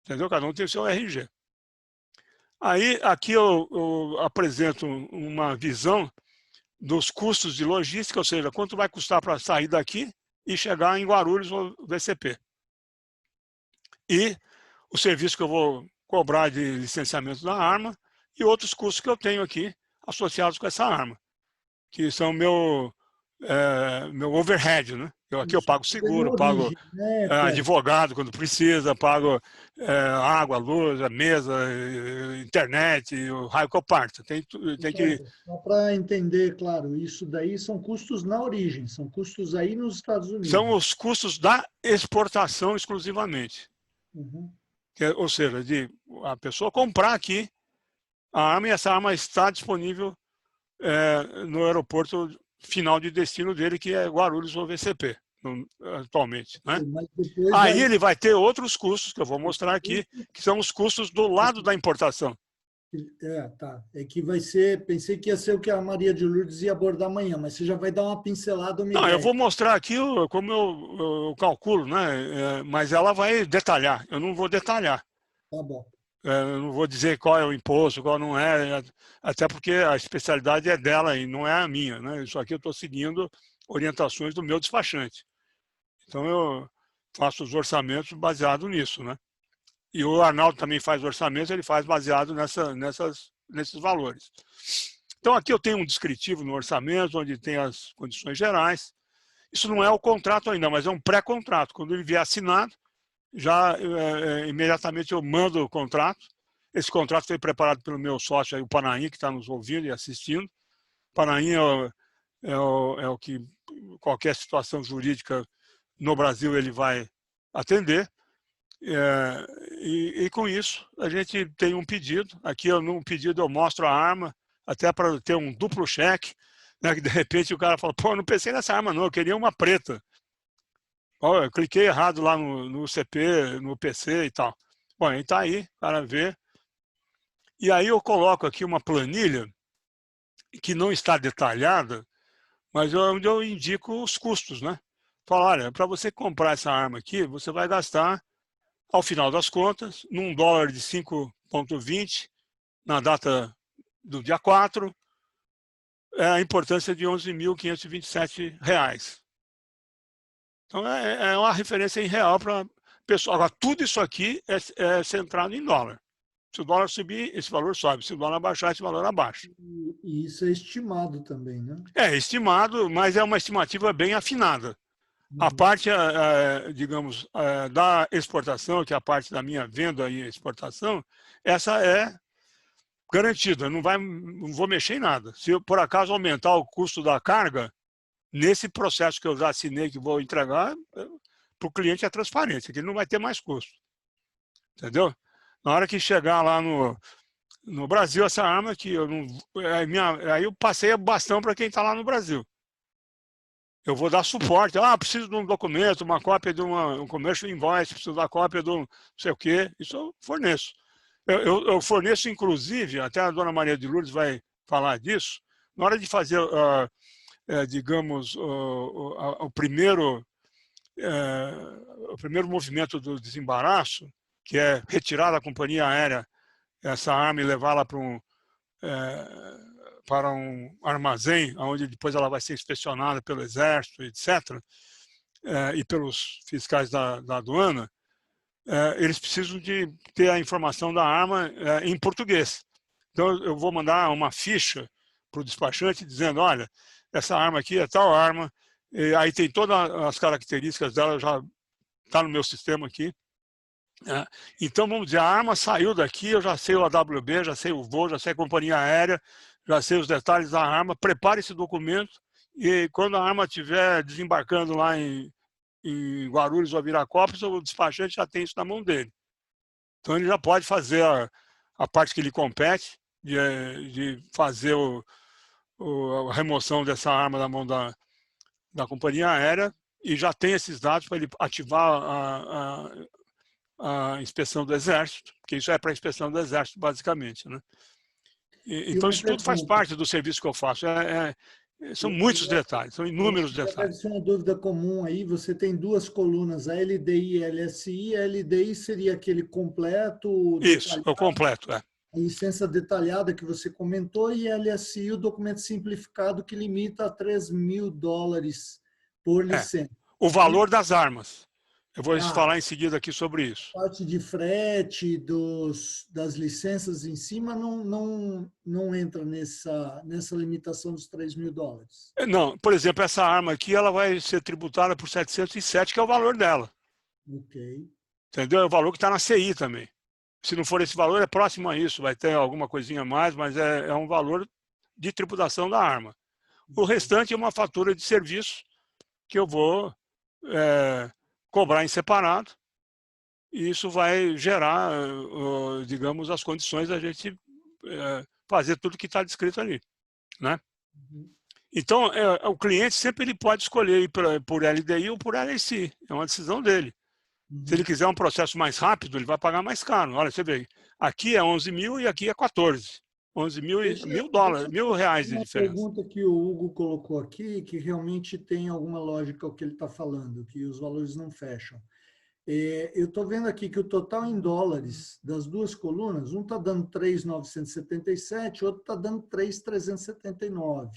Entendeu? Cada um tem o seu RG. Aí, aqui eu apresento uma visão dos custos de logística, ou seja, quanto vai custar para sair daqui e chegar em Guarulhos ou VCP. E o serviço que eu vou cobrar de licenciamento da arma e outros custos que eu tenho aqui associados com essa arma, que são meu overhead, né? Aqui eu pago seguro, pago advogado quando precisa, pago água, luz, mesa, internet, o raio que eu parto. Tem que... Só para entender, claro, isso daí são custos na origem, são custos aí nos Estados Unidos. São os custos da exportação exclusivamente. Uhum. Ou seja, de a pessoa comprar aqui a arma e essa arma está disponível no aeroporto final de destino dele, que é Guarulhos ou VCP, atualmente. Né? Aí ele vai ter outros custos, que eu vou mostrar aqui, que são os custos do lado da importação. Tá. É que vai ser, pensei que ia ser o que a Maria de Lourdes ia abordar amanhã, mas você já vai dar uma pincelada. Não, eu vou mostrar aqui como eu calculo, né? Mas ela vai detalhar, eu não vou detalhar. Tá bom. Eu não vou dizer qual é o imposto, qual não é, até porque a especialidade é dela e não é a minha, né? Isso aqui eu estou seguindo orientações do meu despachante. Então eu faço os orçamentos baseado nisso, né? E o Arnaldo também faz orçamento, ele faz baseado nesses valores. Então aqui eu tenho um descritivo no orçamento, onde tem as condições gerais. Isso não é o contrato ainda, mas é um pré-contrato. Quando ele vier assinado, já imediatamente eu mando o contrato. Esse contrato foi preparado pelo meu sócio, aí, o Panaim, que está nos ouvindo e assistindo. O Panaim é o que qualquer situação jurídica no Brasil ele vai atender. E com isso a gente tem um pedido. Aqui no pedido eu mostro a arma, até para ter um duplo cheque, né, que de repente o cara fala, pô, eu não pensei nessa arma não, eu queria uma preta. Eu cliquei errado lá no CP, no PC e tal. Bom, aí está aí, o cara vê. E aí eu coloco aqui uma planilha que não está detalhada, mas onde eu indico os custos, né? Falo, olha, para você comprar essa arma aqui, você vai gastar, ao final das contas, num dólar de 5,20, na data do dia 4, a importância de R$ 11.527. Então, é uma referência em real para pessoal. Agora, tudo isso aqui é centrado em dólar. Se o dólar subir, esse valor sobe. Se o dólar baixar, esse valor abaixa. E isso é estimado também, né? É estimado, mas é uma estimativa bem afinada. A parte, digamos, da exportação, que é a parte da minha venda e exportação, essa é garantida. Não vou mexer em nada. Se eu, por acaso, aumentar o custo da carga, nesse processo que eu já assinei, que vou entregar, para o cliente é transparência, que ele não vai ter mais custo. Entendeu? Na hora que chegar lá no Brasil, essa arma que eu não... Aí eu passei o bastão para quem está lá no Brasil. Eu vou dar suporte. Preciso de um documento, uma cópia de um commercial invoice, preciso da cópia do não sei o quê. Isso eu forneço. Eu forneço, inclusive, até a dona Maria de Lourdes vai falar disso, na hora de fazer... digamos, o primeiro movimento do desembaraço, que é retirar da companhia aérea essa arma e levá-la para um armazém, onde depois ela vai ser inspecionada pelo Exército, etc., e pelos fiscais da aduana. eles precisam de ter a informação da arma em português. Então, eu vou mandar uma ficha para o despachante dizendo, olha, essa arma aqui é tal arma, aí tem todas as características dela, já está no meu sistema aqui. Então, vamos dizer, a arma saiu daqui, eu já sei o AWB, já sei o voo, já sei a companhia aérea, já sei os detalhes da arma, prepare esse documento e quando a arma estiver desembarcando lá em Guarulhos ou Viracopos, o despachante já tem isso na mão dele. Então, ele já pode fazer a parte que lhe compete, de fazer a remoção dessa arma da mão da companhia aérea e já tem esses dados para ele ativar a inspeção do Exército, porque isso é para a inspeção do Exército, basicamente, né? Então, isso tudo faz parte do serviço que eu faço. São muitos detalhes, são inúmeros detalhes. Deve ser uma dúvida comum aí. Você tem duas colunas, a LDI e a LSI. A LDI seria aquele completo. Isso, é o completo, A licença detalhada que você comentou, e a LSI, o documento simplificado que limita a $3.000 por licença. O valor das armas. Eu vou falar em seguida aqui sobre isso. A parte de frete das licenças em cima não entra nessa limitação dos $3.000. Não, por exemplo, essa arma aqui ela vai ser tributada por 707, que é o valor dela. Ok. Entendeu? É o valor que está na CI também. Se não for esse valor, é próximo a isso. Vai ter alguma coisinha a mais, mas é um valor de tributação da arma. O restante é uma fatura de serviço que eu vou cobrar em separado, e isso vai gerar, digamos, as condições da gente fazer tudo que está descrito ali, né? Então, o cliente sempre ele pode escolher ir por LDI ou por LSI, é uma decisão dele. Se ele quiser um processo mais rápido, ele vai pagar mais caro. Olha, você vê, aqui é 11 mil e aqui é 14. 11 mil e R$1.000 de diferença. Uma pergunta que o Hugo colocou aqui, que realmente tem alguma lógica o que ele está falando, que os valores não fecham. Eu estou vendo aqui que o total em dólares das duas colunas, um está dando 3.977, o outro está dando 3.379.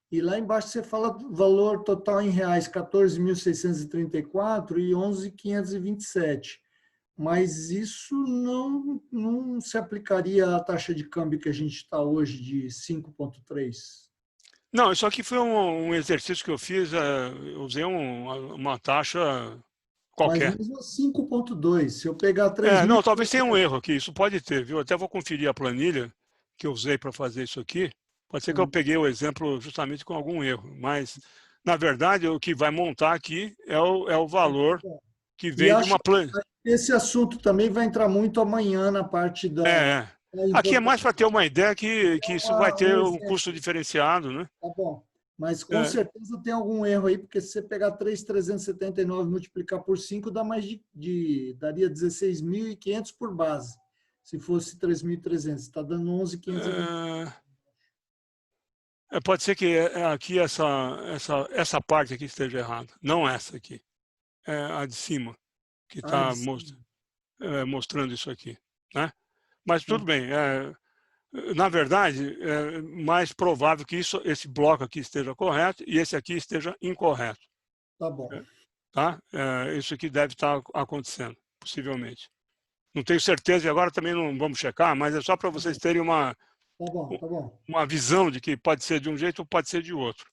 E lá embaixo você fala do valor total em reais, 14.634 e 11.527. Mas isso não se aplicaria à taxa de câmbio que a gente está hoje de 5,3? Não, isso aqui foi um exercício que eu fiz, eu usei uma taxa qualquer. Mas mesmo 5,2, se eu pegar 3 não, talvez tenha um erro aqui, isso pode ter, viu? Até vou conferir a planilha que eu usei para fazer isso aqui. Pode ser que eu peguei o exemplo justamente com algum erro, mas, na verdade, o que vai montar aqui é o valor que vem de uma planilha. Esse assunto também vai entrar muito amanhã na parte da... Aqui é mais para ter uma ideia que isso vai ter um custo diferenciado, né? Tá bom. Mas com certeza tem algum erro aí, porque se você pegar 3.379 e multiplicar por 5, dá daria 16.500 por base. Se fosse 3.300, está dando 11.500. Pode ser que aqui essa parte aqui esteja errada. Não essa aqui. É a de cima que está mostrando isso aqui, né? Mas tudo bem. Na verdade, é mais provável que esse bloco aqui esteja correto e esse aqui esteja incorreto. Tá bom. Tá? Isso aqui deve estar acontecendo, possivelmente. Não tenho certeza e agora também não vamos checar, mas é só para vocês terem uma visão de que pode ser de um jeito ou pode ser de outro.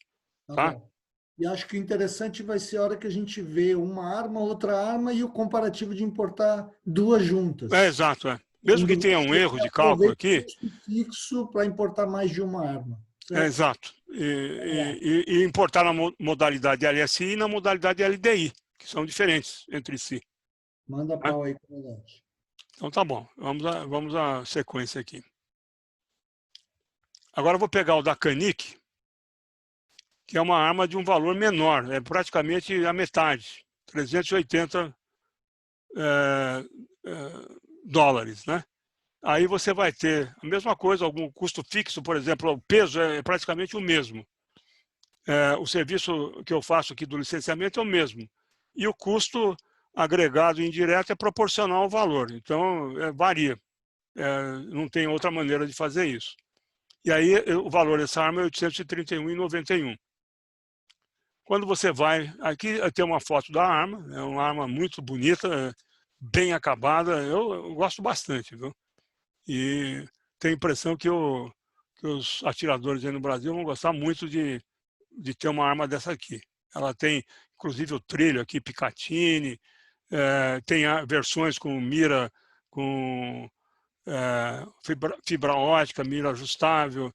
Tá? Bom. E acho que o interessante vai ser a hora que a gente vê uma arma, outra arma e o comparativo de importar duas juntas. Exato. Mesmo que tenha um erro de cálculo aqui... fixo para importar mais de uma arma. Exato. E importar na modalidade LSI e na modalidade LDI, que são diferentes entre si. Manda pau aí, comandante. Então tá bom. Vamos à sequência aqui. Agora eu vou pegar o da Canik, que é uma arma de um valor menor, é praticamente a metade, 380 dólares, né? Aí você vai ter a mesma coisa, algum custo fixo, por exemplo, o peso é praticamente o mesmo. O serviço que eu faço aqui do licenciamento é o mesmo. E o custo agregado indireto é proporcional ao valor, então varia. Não tem outra maneira de fazer isso. E aí o valor dessa arma é 831,91. Quando você vai... Aqui tem uma foto da arma, é uma arma muito bonita, bem acabada, eu gosto bastante, viu? E tenho a impressão que os atiradores aí no Brasil vão gostar muito de ter uma arma dessa aqui. Ela tem, inclusive, o trilho aqui, Picatinny, tem versões com mira, com fibra ótica, mira ajustável.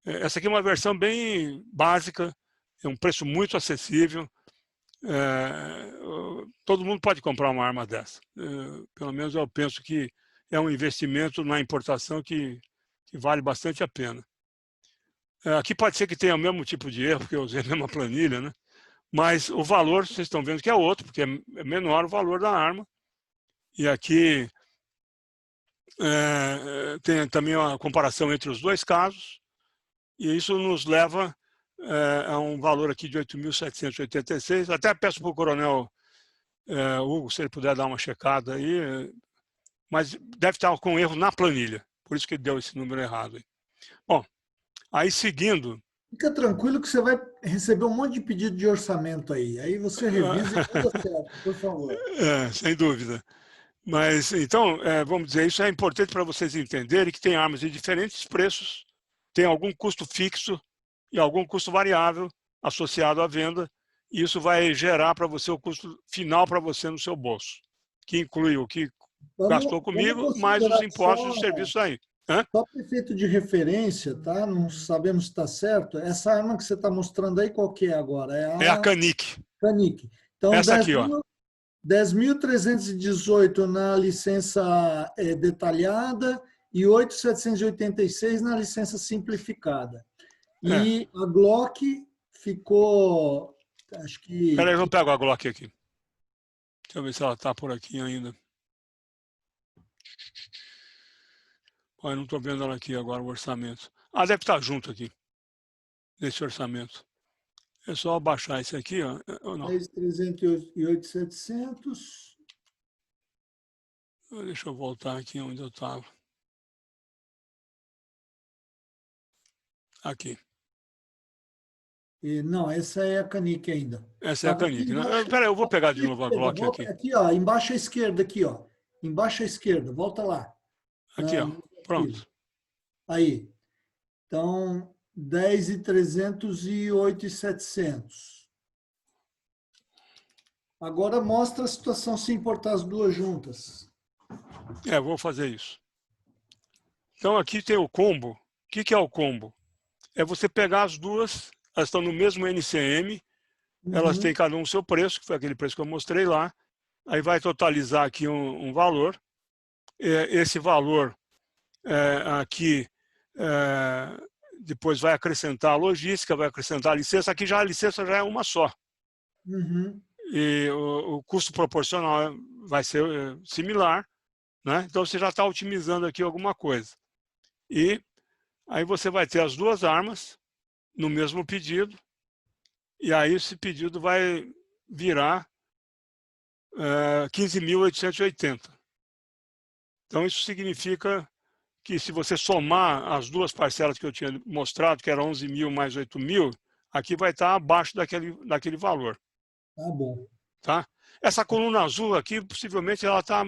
Essa aqui é uma versão bem básica, é um preço muito acessível. Todo mundo pode comprar uma arma dessa. Pelo menos eu penso que é um investimento na importação que vale bastante a pena. Aqui pode ser que tenha o mesmo tipo de erro, porque eu usei a mesma planilha, né? Mas o valor, vocês estão vendo que é outro, porque é menor o valor da arma. E aqui tem também uma comparação entre os dois casos, e isso nos leva a um valor aqui de 8.786. Até peço para o coronel Hugo, se ele puder dar uma checada aí, mas deve estar com erro na planilha, por isso que deu esse número errado aí. Bom, aí seguindo... Fica tranquilo que você vai receber um monte de pedido de orçamento aí você revisa e tudo certo, por favor. Sem dúvida. Mas, então, vamos dizer, isso é importante para vocês entenderem que tem armas de diferentes preços, tem algum custo fixo e algum custo variável associado à venda, e isso vai gerar para você o custo final para você no seu bolso, que inclui o que gastou comigo, mais os impostos e os serviços aí. Só para efeito de referência, tá? Não sabemos se está certo. Essa arma que você está mostrando aí, qual que é agora? É a Canik. Canik. Então, essa aqui, ó. 10.318 na licença detalhada e 8.786 na licença simplificada. E a Glock ficou, acho que... Espera aí, eu pego a Glock aqui. Deixa eu ver se ela está por aqui ainda. Eu não estou vendo ela aqui agora, o orçamento. Deve estar junto aqui, nesse orçamento. É só baixar esse aqui, ó. Ou não? 10.308.700. Deixa eu voltar aqui onde eu estava. Aqui. Não, essa é a Canik ainda. Essa é a Canik. Espera aí, eu vou pegar de novo a Glock aqui. Aqui, ó, embaixo à esquerda, aqui, ó. Embaixo à esquerda, volta lá. Aqui, ó. Pronto. Aí. Então, 10.300 e 8.700. Agora mostra a situação se importar as duas juntas. Vou fazer isso. Então, aqui tem o combo. O que é o combo? É você pegar as duas, elas estão no mesmo NCM, elas têm cada um o seu preço, que foi aquele preço que eu mostrei lá. Aí vai totalizar aqui um valor. Esse valor aqui depois vai acrescentar a logística, vai acrescentar a licença. Aqui já a licença já é uma só. E o custo proporcional vai ser similar, né? Então você já está otimizando aqui alguma coisa. E aí você vai ter as duas armas no mesmo pedido, e aí esse pedido vai virar 15.880. Então isso significa que se você somar as duas parcelas que eu tinha mostrado, que era 11.000 mais 8.000, aqui vai estar abaixo daquele valor. Tá bom. Tá? Essa coluna azul aqui, possivelmente, ela está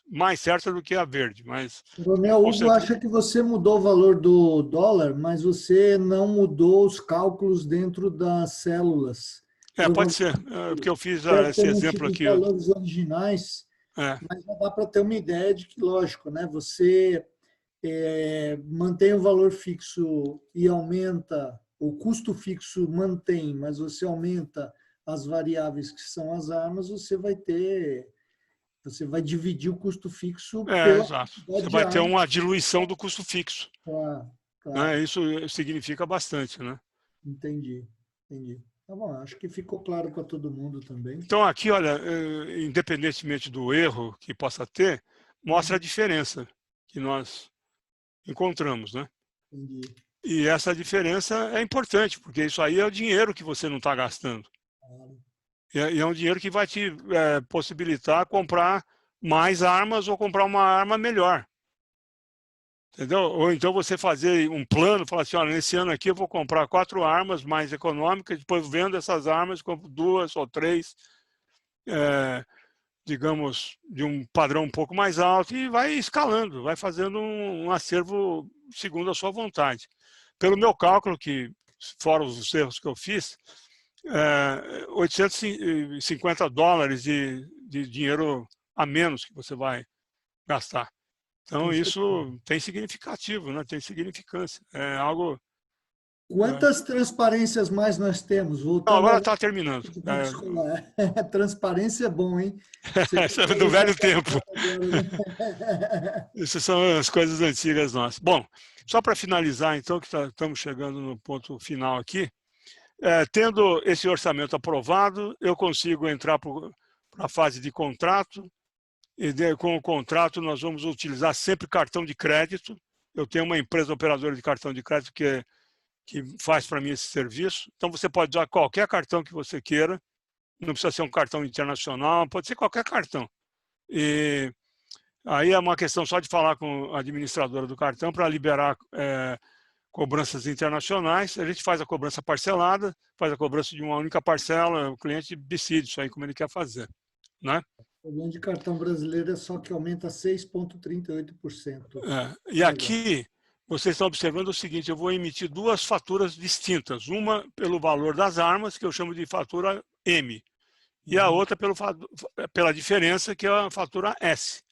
mais certa do que a verde. Mas o Coronel Hugo acha que você mudou o valor do dólar, mas você não mudou os cálculos dentro das células. Pode ser, porque eu fiz esse exemplo aqui. Os valores originais, mas já dá para ter uma ideia de que, lógico, né, você mantém o valor fixo e aumenta, o custo fixo mantém, mas você aumenta as variáveis que são as armas, você vai dividir o custo fixo exato. Você vai ter uma diluição do custo fixo. Claro. Isso significa bastante, né? Entendi. Tá bom, acho que ficou claro para todo mundo também. Então aqui, olha, independentemente do erro que possa ter, mostra a diferença que nós encontramos, né? Entendi. E essa diferença é importante, porque isso aí é o dinheiro que você não está gastando. E é um dinheiro que vai te possibilitar comprar mais armas ou comprar uma arma melhor. Entendeu? Ou então você fazer um plano, falar assim, olha, nesse ano aqui eu vou comprar 4 armas mais econômicas, depois vendo essas armas, compro 2 ou 3 digamos, de um padrão um pouco mais alto e vai escalando, vai fazendo um acervo segundo a sua vontade. Pelo meu cálculo, que fora os erros que eu fiz, $850 de dinheiro a menos que você vai gastar. Então, isso tem significativo, né? Tem significância. É algo... Quantas transparências mais nós temos? Não, Voltando agora ao está terminando. escolar. Transparência é bom, hein? Você Isso é quer do usar velho tempo. agora, né? Essas são as coisas antigas nossas. Bom, só para finalizar, então, que estamos chegando no ponto final aqui, tendo esse orçamento aprovado, eu consigo entrar para a fase de contrato, e com o contrato nós vamos utilizar sempre cartão de crédito. Eu tenho uma empresa operadora de cartão de crédito que faz para mim esse serviço. Então, você pode usar qualquer cartão que você queira, não precisa ser um cartão internacional, pode ser qualquer cartão. E aí é uma questão só de falar com a administradora do cartão para liberar cobranças internacionais. A gente faz a cobrança parcelada, faz a cobrança de uma única parcela, o cliente decide isso aí como ele quer fazer, né? O problema de cartão brasileiro é só que aumenta 6,38%. E aqui vocês estão observando o seguinte: eu vou emitir duas faturas distintas, uma pelo valor das armas, que eu chamo de fatura M, e a outra pela diferença, que é a fatura S.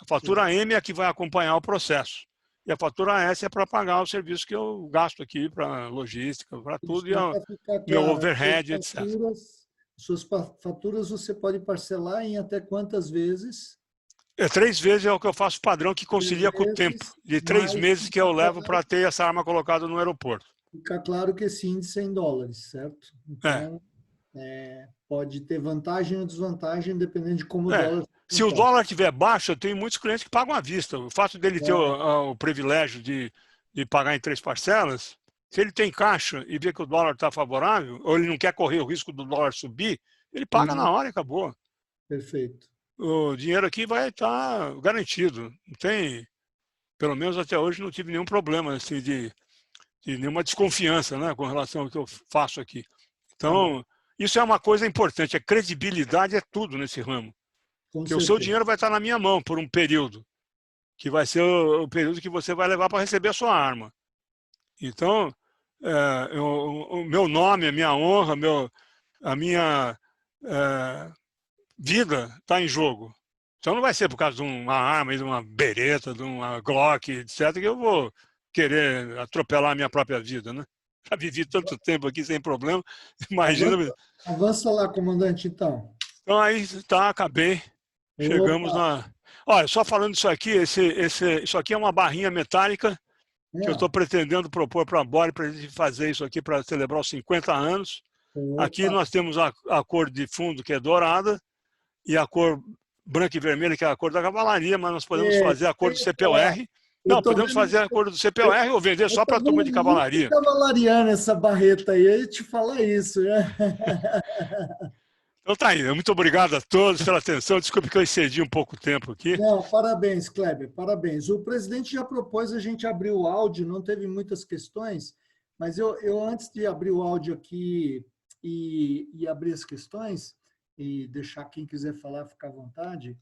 A fatura M é a que vai acompanhar o processo. E a fatura S é para pagar o serviço que eu gasto aqui, para logística, para tudo, e meu overhead, etc. Suas faturas você pode parcelar em até quantas vezes? 3 vezes é o que eu faço padrão, que concilia com o tempo. De 3 meses que eu levo para ter essa arma colocada no aeroporto. Fica claro que esse índice é em dólares, certo? Então, pode ter vantagem ou desvantagem, dependendo de como o dólar... Se o dólar estiver baixo, eu tenho muitos clientes que pagam à vista. O fato dele ter o privilégio de pagar em 3 parcelas, se ele tem caixa e vê que o dólar está favorável, ou ele não quer correr o risco do dólar subir, ele paga na hora e acabou. Perfeito. O dinheiro aqui vai estar garantido. Não tem, pelo menos até hoje, não tive nenhum problema assim, de nenhuma desconfiança, né, com relação ao que eu faço aqui. Então, isso é uma coisa importante. A credibilidade é tudo nesse ramo. Porque o seu dinheiro vai estar na minha mão por um período, que vai ser o período que você vai levar para receber a sua arma. Então, o meu nome, a minha honra, a minha vida está em jogo. Então não vai ser por causa de uma arma, de uma bereta, de uma Glock, etc., que eu vou querer atropelar a minha própria vida, né? Já vivi tanto tempo aqui sem problema, imagina... Avança lá, comandante, então. Então aí tá, acabei. Chegamos na... Olha, só falando isso aqui, isso aqui é uma barrinha metálica que eu estou pretendendo propor para a Bore para a gente fazer isso aqui para celebrar os 50 anos. Aqui nós temos a cor de fundo, que é dourada, e a cor branca e vermelha, que é a cor da cavalaria, mas nós podemos fazer a cor do CPOR. Não, podemos fazer a cor do CPOR ou vender só para a turma de cavalaria. Cavalariana essa barreta aí, eu ia te falar isso, né? Então tá aí, muito obrigado a todos pela atenção, desculpe que eu excedi um pouco o tempo aqui. Não, parabéns, Kleber, parabéns. O presidente já propôs a gente abrir o áudio, não teve muitas questões, mas eu antes de abrir o áudio aqui e abrir as questões, e deixar quem quiser falar ficar à vontade,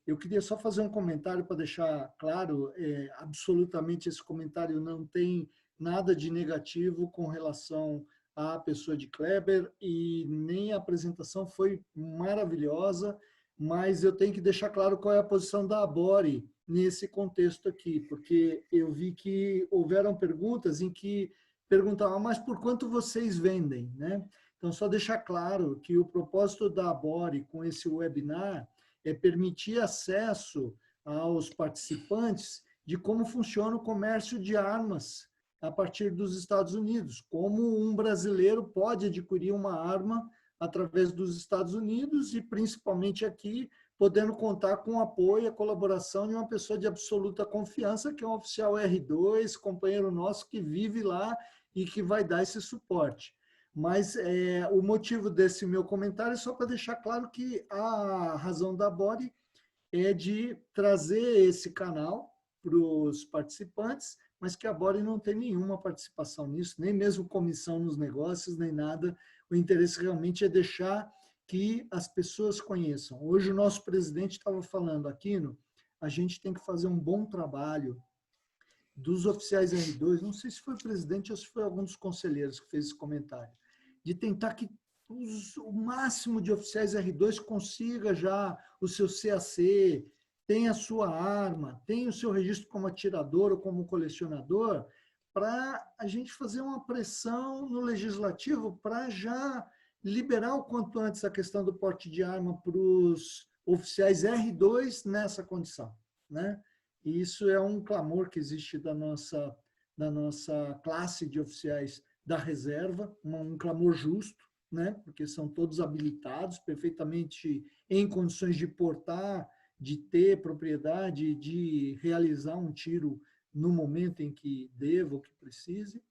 eu queria só fazer um comentário para deixar claro, absolutamente esse comentário não tem nada de negativo com relação à pessoa de Kleber e nem a apresentação foi maravilhosa, mas eu tenho que deixar claro qual é a posição da Abore nesse contexto aqui, porque eu vi que houveram perguntas em que perguntavam, mas por quanto vocês vendem, né? Então, só deixar claro que o propósito da Abore com esse webinar é permitir acesso aos participantes de como funciona o comércio de armas a partir dos Estados Unidos, como um brasileiro pode adquirir uma arma através dos Estados Unidos e, principalmente aqui, podendo contar com o apoio e a colaboração de uma pessoa de absoluta confiança, que é um oficial R2, companheiro nosso que vive lá e que vai dar esse suporte. Mas o motivo desse meu comentário é só para deixar claro que a razão da Abore é de trazer esse canal para os participantes, mas que a Abore não tem nenhuma participação nisso, nem mesmo comissão nos negócios, nem nada. O interesse realmente é deixar que as pessoas conheçam. Hoje o nosso presidente estava falando, Aquino, a gente tem que fazer um bom trabalho dos oficiais R2, não sei se foi o presidente ou se foi algum dos conselheiros que fez esse comentário, de tentar que o máximo de oficiais R2 consiga já o seu CAC, tenha a sua arma, tenha o seu registro como atirador ou como colecionador, para a gente fazer uma pressão no legislativo para já liberar o quanto antes a questão do porte de arma para os oficiais R2 nessa condição, né? E isso é um clamor que existe da nossa classe de oficiais da reserva, um clamor justo, né? Porque são todos habilitados, perfeitamente em condições de portar, de ter propriedade, de realizar um tiro no momento em que deva ou que precise,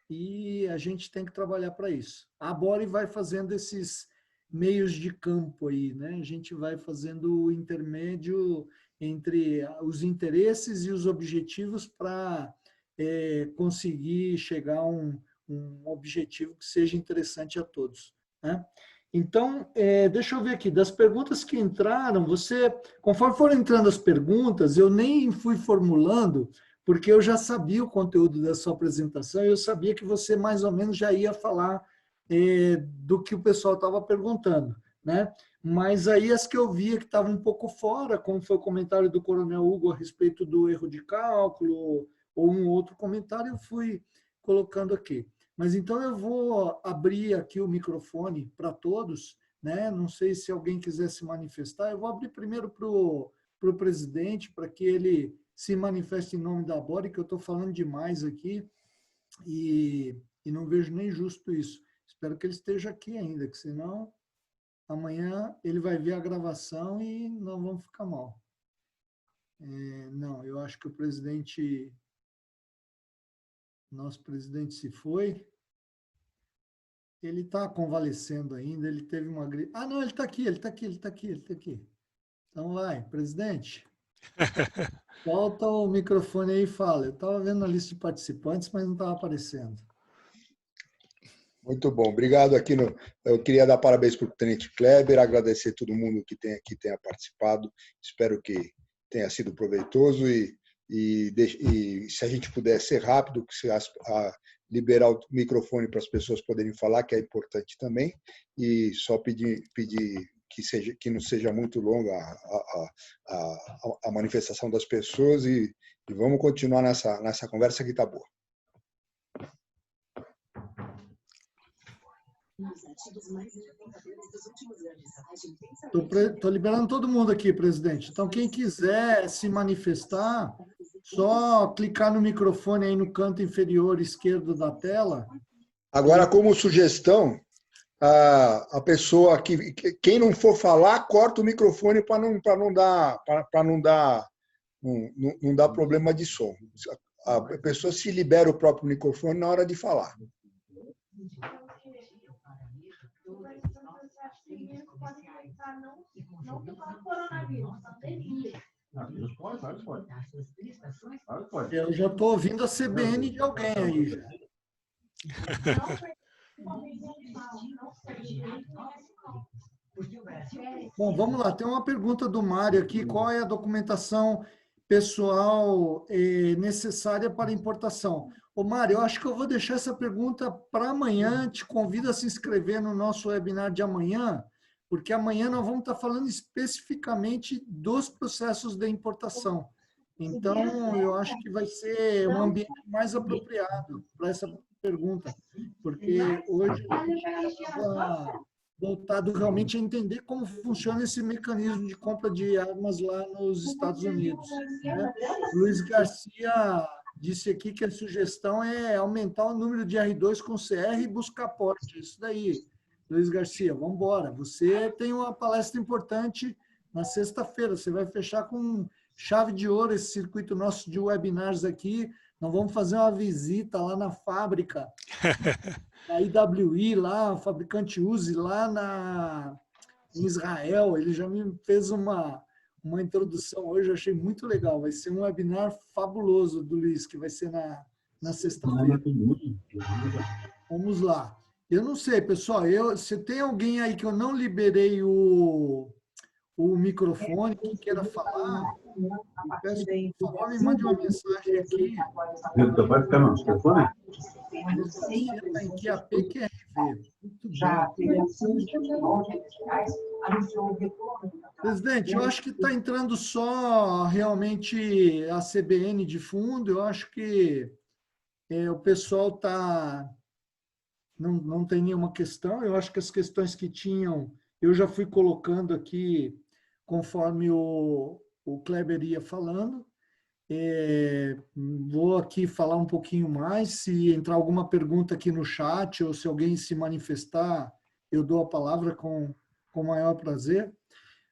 e a gente tem que trabalhar para isso. A Bore vai fazendo esses meios de campo aí, né? A gente vai fazendo o intermédio entre os interesses e os objetivos para conseguir chegar a um objetivo que seja interessante a todos, né? Então, deixa eu ver aqui, das perguntas que entraram, conforme foram entrando as perguntas, eu nem fui formulando, porque eu já sabia o conteúdo da sua apresentação, e eu sabia que você mais ou menos já ia falar do que o pessoal estava perguntando, né? Mas aí as que eu via que estavam um pouco fora, como foi o comentário do Coronel Hugo a respeito do erro de cálculo, ou um outro comentário, eu fui colocando aqui. Mas então eu vou abrir aqui o microfone para todos, né? Não sei se alguém quiser se manifestar. Eu vou abrir primeiro para o presidente, para que ele se manifeste em nome da Bore, que eu estou falando demais aqui e não vejo nem justo isso. Espero que ele esteja aqui ainda, que senão amanhã ele vai ver a gravação e não vamos ficar mal. Não, eu acho que nosso presidente se foi. Ele está convalescendo ainda, ele teve uma gripe. Ah, não, ele está aqui. Então vai, presidente. Solta o microfone aí e fala. Eu estava vendo a lista de participantes, mas não estava aparecendo. Muito bom, obrigado. Eu queria dar parabéns para o Tenente Kleber, agradecer a todo mundo que tenha participado. Espero que tenha sido proveitoso e se a gente puder ser rápido, liberar o microfone para as pessoas poderem falar, que é importante também, e só pedir que não seja muito longa a manifestação das pessoas e vamos continuar nessa conversa que está boa. Estou liberando todo mundo aqui, presidente. Então, quem quiser se manifestar, só clicar no microfone aí no canto inferior esquerdo da tela. Agora, como sugestão, a pessoa quem não for falar, corta o microfone para não dar problema de som. A pessoa se libera o próprio microfone na hora de falar. Eu já estou ouvindo a CBN de alguém aí. Já. Bom, vamos lá. Tem uma pergunta do Mário aqui. Qual é a documentação pessoal necessária para importação? Ô, Mário, eu acho que eu vou deixar essa pergunta para amanhã. Te convido a se inscrever no nosso webinar de amanhã, porque amanhã nós vamos estar falando especificamente dos processos de importação. Então, eu acho que vai ser um ambiente mais apropriado para essa pergunta, porque hoje a gente estava voltado realmente a entender como funciona esse mecanismo de compra de armas lá nos Estados Unidos, né? Luiz Garcia disse aqui que a sugestão é aumentar o número de R2 com CR e buscar porte. Isso daí, Luiz Garcia, vamos embora. Você tem uma palestra importante na sexta-feira. Você vai fechar com chave de ouro esse circuito nosso de webinars aqui. Nós vamos fazer uma visita lá na fábrica da IWI, lá, o fabricante Uzi, lá em Israel. Ele já me fez uma introdução hoje, eu achei muito legal. Vai ser um webinar fabuloso do Luiz, que vai ser na sexta-feira. Vamos lá. Eu não sei, pessoal. Se tem alguém aí que eu não liberei o microfone, que queira falar, eu peço que, por favor, me mande uma mensagem aqui. Vitor, vai ficar no telefone? Democracia está em QAP-QRV. Muito bem. Presidente, eu acho que está entrando só realmente a CBN de fundo. Eu acho que o pessoal está... Não tem nenhuma questão. Eu acho que as questões que tinham, eu já fui colocando aqui conforme o Kleber ia falando. Vou aqui falar um pouquinho mais. Se entrar alguma pergunta aqui no chat ou se alguém se manifestar, eu dou a palavra com o maior prazer.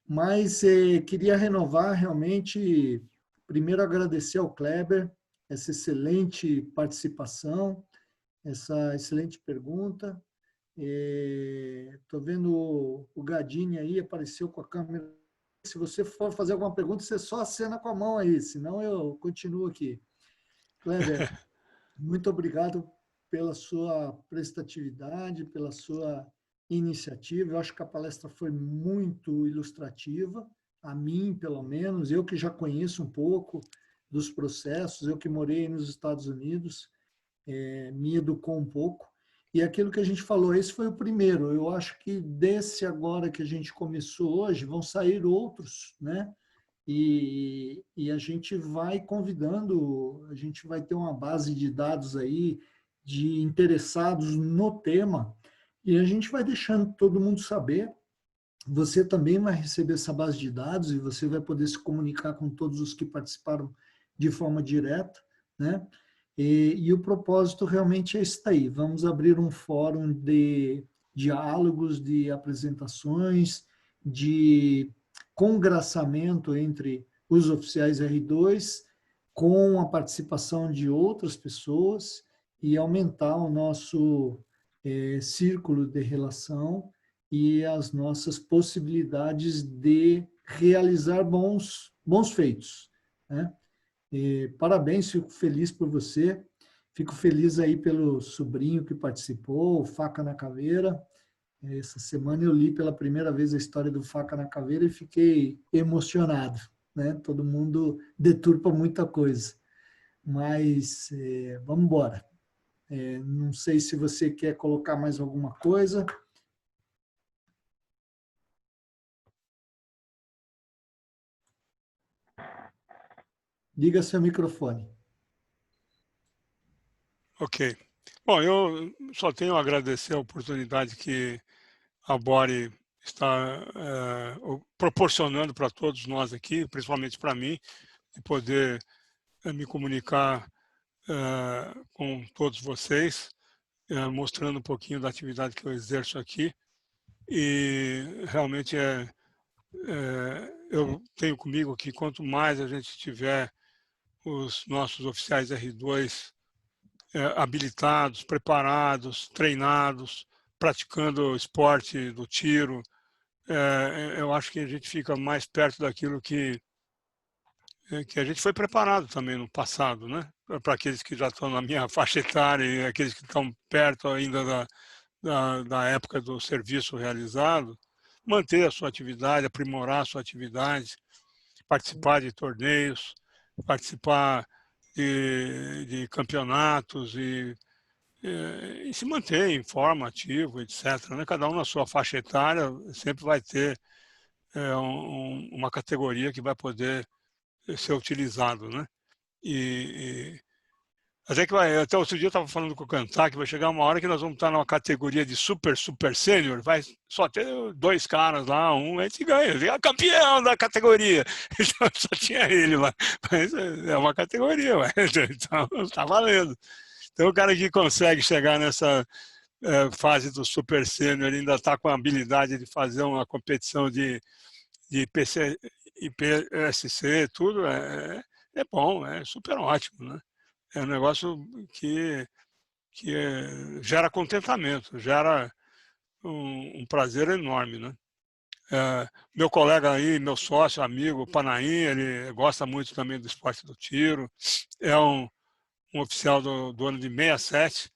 Mas queria renovar realmente, primeiro agradecer ao Kleber essa excelente participação, essa excelente pergunta. Estou vendo o Gadini aí, apareceu com a câmera. Se você for fazer alguma pergunta, você só acena com a mão aí, senão eu continuo aqui. Kleber, muito obrigado pela sua prestatividade, pela sua iniciativa. Eu acho que a palestra foi muito ilustrativa, a mim, pelo menos, eu que já conheço um pouco dos processos, eu que morei nos Estados Unidos, me educou um pouco. E aquilo que a gente falou, esse foi o primeiro. Eu acho que desse agora que a gente começou hoje, vão sair outros, né? E a gente vai convidando, a gente vai ter uma base de dados aí de interessados no tema e a gente vai deixando todo mundo saber. Você também vai receber essa base de dados e você vai poder se comunicar com todos os que participaram de forma direta, né? E o propósito realmente é esse daí. Vamos abrir um fórum de diálogos, de apresentações, de congraçamento entre os oficiais R2 com a participação de outras pessoas e aumentar o nosso círculo de relação e as nossas possibilidades de realizar bons feitos, né? Parabéns, fico feliz por você, fico feliz aí pelo sobrinho que participou, Faca na Caveira. Essa semana eu li pela primeira vez a história do Faca na Caveira e fiquei emocionado, né? Todo mundo deturpa muita coisa, mas vamos embora. Não sei se você quer colocar mais alguma coisa. Liga seu microfone. Ok. Bom, eu só tenho a agradecer a oportunidade que a Bore está proporcionando para todos nós aqui, principalmente para mim, de poder me comunicar com todos vocês, mostrando um pouquinho da atividade que eu exerço aqui. E realmente eu tenho comigo que quanto mais a gente tiver os nossos oficiais R2 habilitados, preparados, treinados, praticando o esporte do tiro, eu acho que a gente fica mais perto daquilo que a gente foi preparado também no passado, né? Para aqueles que já estão na minha faixa etária e aqueles que estão perto ainda da época do serviço realizado, manter a sua atividade, aprimorar a sua atividade, participar de torneios, participar de campeonatos e se manter em forma, ativo, etc. Né? Cada um na sua faixa etária sempre vai ter uma categoria que vai poder ser utilizado, né? Até outro dia eu estava falando com o Cantar que vai chegar uma hora que nós vamos estar numa categoria de super sênior, vai só ter 2 caras lá, a gente ganha, é campeão da categoria, então, só tinha ele lá, mas é uma categoria, então está valendo. Então o cara que consegue chegar nessa fase do super sênior ainda está com a habilidade de fazer uma competição de IPC, IPSC, tudo, é bom, é super ótimo, né? É um negócio que gera contentamento, gera um prazer enorme, né? Meu colega aí, meu sócio, amigo, Panaim, ele gosta muito também do esporte do tiro, é um oficial do ano de 67,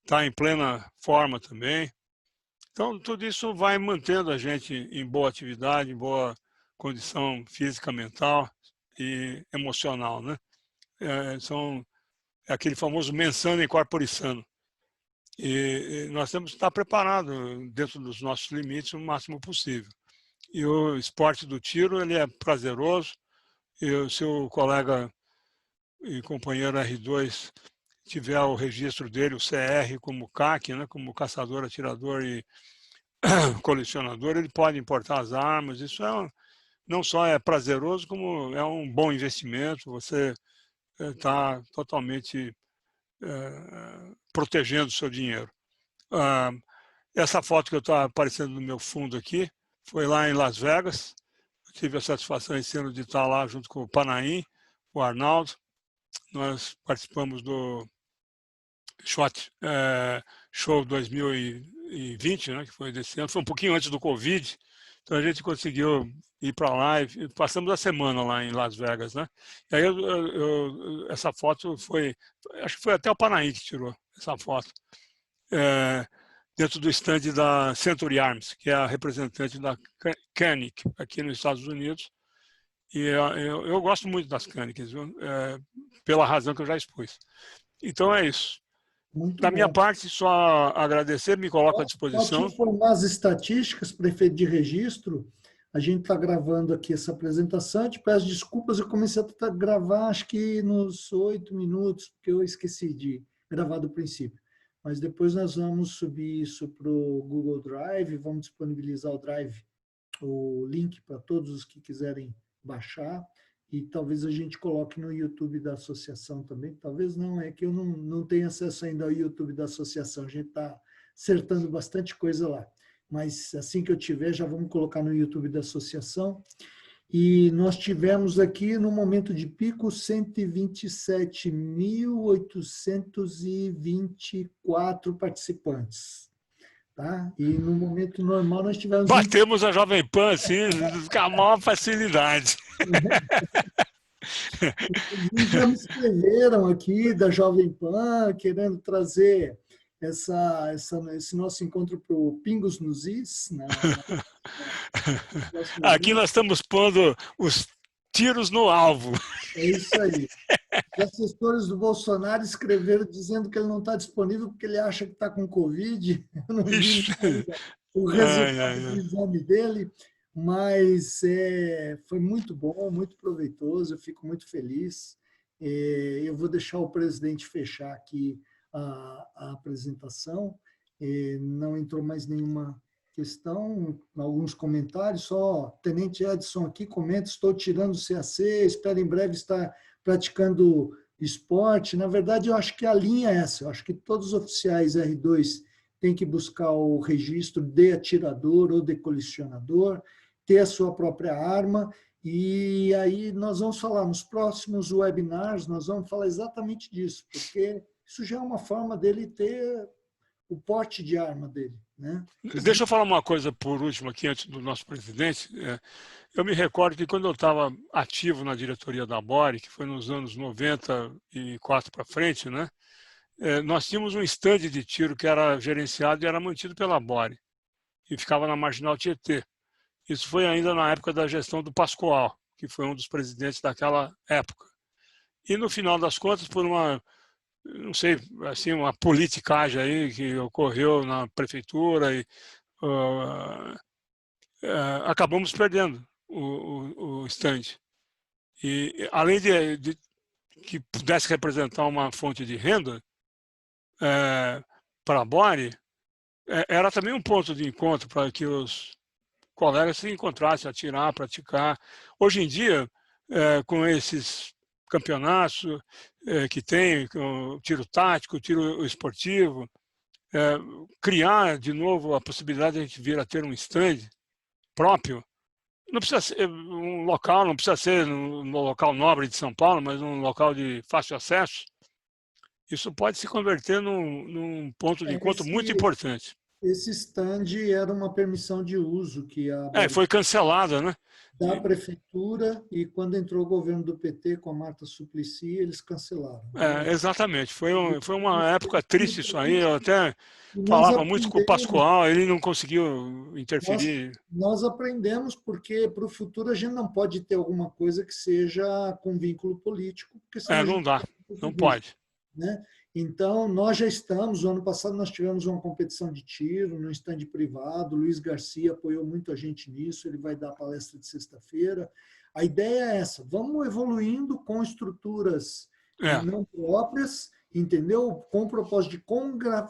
está em plena forma também. Então, tudo isso vai mantendo a gente em boa atividade, em boa condição física, mental e emocional, né? É aquele famoso mens sana in corpore sano. E nós temos que estar preparados dentro dos nossos limites o máximo possível. E o esporte do tiro, ele é prazeroso. E o seu colega e companheiro R2 tiver o registro dele, o CR, como CAC, né, como caçador, atirador e colecionador, ele pode importar as armas. Isso não só é prazeroso, como é um bom investimento. Você está totalmente protegendo o seu dinheiro. Essa foto que está aparecendo no meu fundo aqui foi lá em Las Vegas. Eu tive a satisfação esse ano de estar lá junto com o Panaim, o Arnaldo. Nós participamos do SHOT Show 2020, né, que foi desse ano. Foi um pouquinho antes do Covid. Então a gente conseguiu ir para lá e passamos a semana lá em Las Vegas, né? E aí essa foto foi, acho que foi até o Panaim que tirou essa foto, dentro do stand da Century Arms, que é a representante da Koenig aqui nos Estados Unidos. E eu gosto muito das Koenigs, pela razão que eu já expus. Então é isso. Muito Da minha bom. parte, só agradecer, me coloco à disposição. Pode informar as estatísticas, prefeito de registro. A gente está gravando aqui essa apresentação. Eu te peço desculpas, eu comecei a gravar acho que nos 8 minutos, porque eu esqueci de gravar do princípio. Mas depois nós vamos subir isso para o Google Drive, vamos disponibilizar o Drive, o link para todos os que quiserem baixar. E talvez a gente coloque no YouTube da associação também. Talvez não, é que eu não tenho acesso ainda ao YouTube da associação. A gente está acertando bastante coisa lá. Mas assim que eu tiver, já vamos colocar no YouTube da associação. E nós tivemos aqui, no momento de pico, 127.824 participantes. Tá? E no momento normal nós tivemos... Batemos a Jovem Pan, assim, com a maior facilidade. Já me escreveram aqui da Jovem Pan, querendo trazer esse nosso encontro para o Pingos nos Is. Aqui nós estamos pondo os tiros no alvo. É isso aí. Os assessores do Bolsonaro escreveram dizendo que ele não está disponível porque ele acha que está com Covid. Eu não vi ainda o resultado do exame dele, mas foi muito bom, muito proveitoso, eu fico muito feliz. Eu vou deixar o presidente fechar aqui a apresentação. Não entrou mais nenhuma questão, alguns comentários, só Tenente Edson aqui comenta: estou tirando o CAC, espero em breve estar praticando esporte. Na verdade, eu acho que a linha é essa, eu acho que todos os oficiais R2 têm que buscar o registro de atirador ou de colecionador, ter a sua própria arma, e aí nós vamos falar nos próximos webinars, nós vamos falar exatamente disso, porque isso já é uma forma dele ter o porte de arma dele, né? Deixa eu falar uma coisa por último aqui, antes do nosso presidente. Eu me recordo que quando eu estava ativo na diretoria da BORE, que foi nos anos 94 para frente, né? Nós tínhamos um stand de tiro que era gerenciado e era mantido pela BORE, e ficava na Marginal Tietê. Isso foi ainda na época da gestão do Pascoal, que foi um dos presidentes daquela época. E no final das contas, por uma, não sei, assim, uma politicagem aí que ocorreu na prefeitura, e acabamos perdendo o stand. E além de que pudesse representar uma fonte de renda para a BORE, era também um ponto de encontro para que os colegas se encontrassem, atirar, praticar. Hoje em dia, com esses campeonatos que tem, com o tiro tático, o tiro esportivo, criar de novo a possibilidade de a gente vir a ter um stand próprio. Não precisa ser um local, não precisa ser no local nobre de São Paulo, mas um local de fácil acesso. Isso pode se converter num ponto de encontro muito importante. Esse stand era uma permissão de uso que Foi cancelada, né? da prefeitura, e quando entrou o governo do PT com a Marta Suplicy, eles cancelaram. Exatamente. Foi uma época triste isso aí. Eu até E nós falava muito com o aprendemos, Pascoal, ele não conseguiu interferir. nós aprendemos porque para o futuro a gente não pode ter alguma coisa que seja com vínculo político, porque senão a Não gente dá, não pode. né? Então, nós já estamos, no ano passado nós tivemos uma competição de tiro no stand privado, o Luiz Garcia apoiou muito a gente nisso, ele vai dar palestra de sexta-feira. A ideia é essa, vamos evoluindo com estruturas não próprias, entendeu? Com o propósito de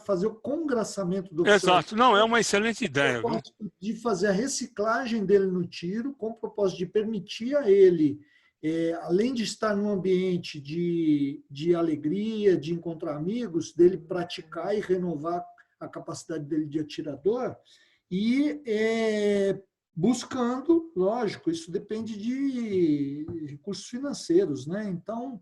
fazer o congraçamento do oficial. Exato, não, é uma excelente ideia. Com o propósito de fazer a reciclagem dele no tiro, com o propósito de permitir a ele, além de estar num ambiente de alegria, de encontrar amigos, dele praticar e renovar a capacidade dele de atirador, e buscando, lógico, isso depende de recursos financeiros, né? Então,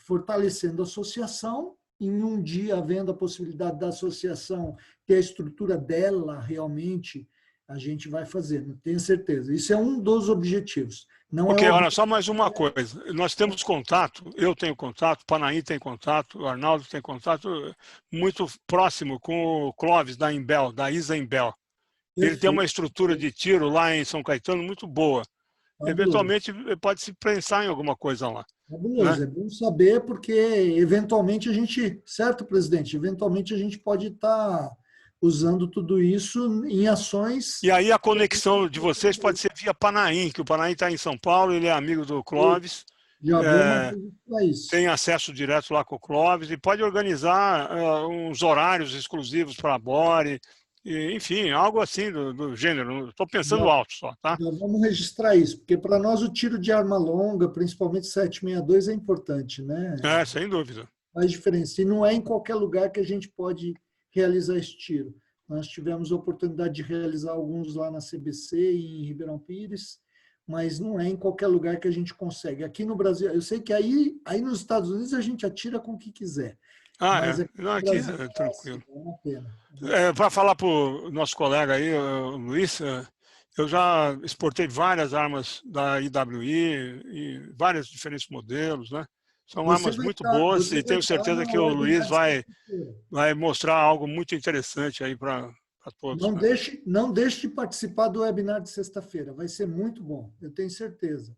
fortalecendo a associação, em um dia havendo a possibilidade da associação ter a estrutura dela realmente, a gente vai fazer, não tenho certeza. Isso é um dos objetivos. Não olha, só mais uma coisa. Nós temos contato, eu tenho contato, o Panaí tem contato, o Arnaldo tem contato muito próximo com o Clóvis da Imbel, da Isa Imbel. Ele tem uma estrutura de tiro lá em São Caetano muito boa. Eventualmente pode-se pensar em alguma coisa lá. Fabuloso, né? É bom saber, porque eventualmente a gente, certo, presidente? Eventualmente a gente pode estar usando tudo isso em ações. E aí a conexão de vocês pode ser via Panaim, que o Panaim está em São Paulo, ele é amigo do Clóvis. Já tem acesso direto lá com o Clóvis e pode organizar uns horários exclusivos para a Bore, enfim, algo assim do gênero. Estou pensando alto só, tá? Já vamos registrar isso, porque para nós o tiro de arma longa, principalmente 762, é importante, né? Sem dúvida. Faz diferença. E não é em qualquer lugar que a gente pode realizar esse tiro. Nós tivemos a oportunidade de realizar alguns lá na CBC e em Ribeirão Pires, mas não é em qualquer lugar que a gente consegue. Aqui no Brasil, eu sei que aí nos Estados Unidos a gente atira com o que quiser. Mas aqui é tranquilo. É uma pena. Para falar para o nosso colega aí, o Luiz, eu já exportei várias armas da IWI e vários diferentes modelos, né? São armas muito boas e tenho certeza que o Luiz vai mostrar algo muito interessante aí para todos. Não deixe de participar do webinar de sexta-feira, vai ser muito bom, eu tenho certeza.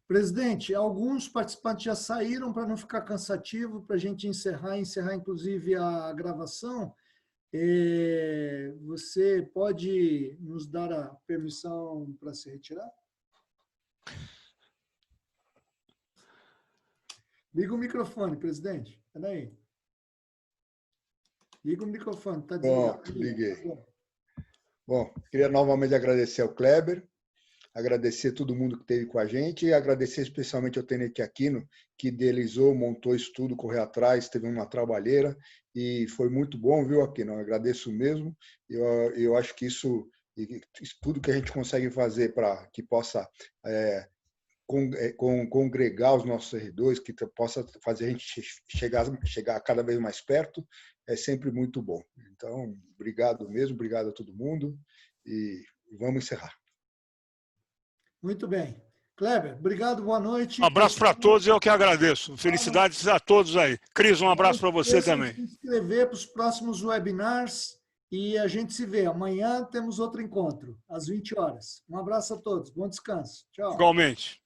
Presidente, alguns participantes já saíram para não ficar cansativo, para a gente encerrar inclusive a gravação. Você pode nos dar a permissão para se retirar? Liga o microfone, presidente. Espera aí. Liga o microfone, está desligado. Bom, liguei. Bom, queria novamente agradecer ao Kleber, agradecer a todo mundo que esteve com a gente e agradecer especialmente ao Tenente Aquino, que idealizou, montou isso tudo, correu atrás, teve uma trabalheira e foi muito bom, viu, Aquino? Eu agradeço mesmo. Eu acho que isso tudo que a gente consegue fazer para que possa congregar os nossos servidores, que possa fazer a gente chegar cada vez mais perto, é sempre muito bom. Então, obrigado mesmo, obrigado a todo mundo e vamos encerrar. Muito bem. Kleber, obrigado, boa noite. Um abraço para todos, eu que agradeço. Felicidades a todos aí. Cris, um abraço para você também. Se inscrever para os próximos webinars e a gente se vê. Amanhã temos outro encontro, às 20 horas. Um abraço a todos, bom descanso. Tchau. Igualmente.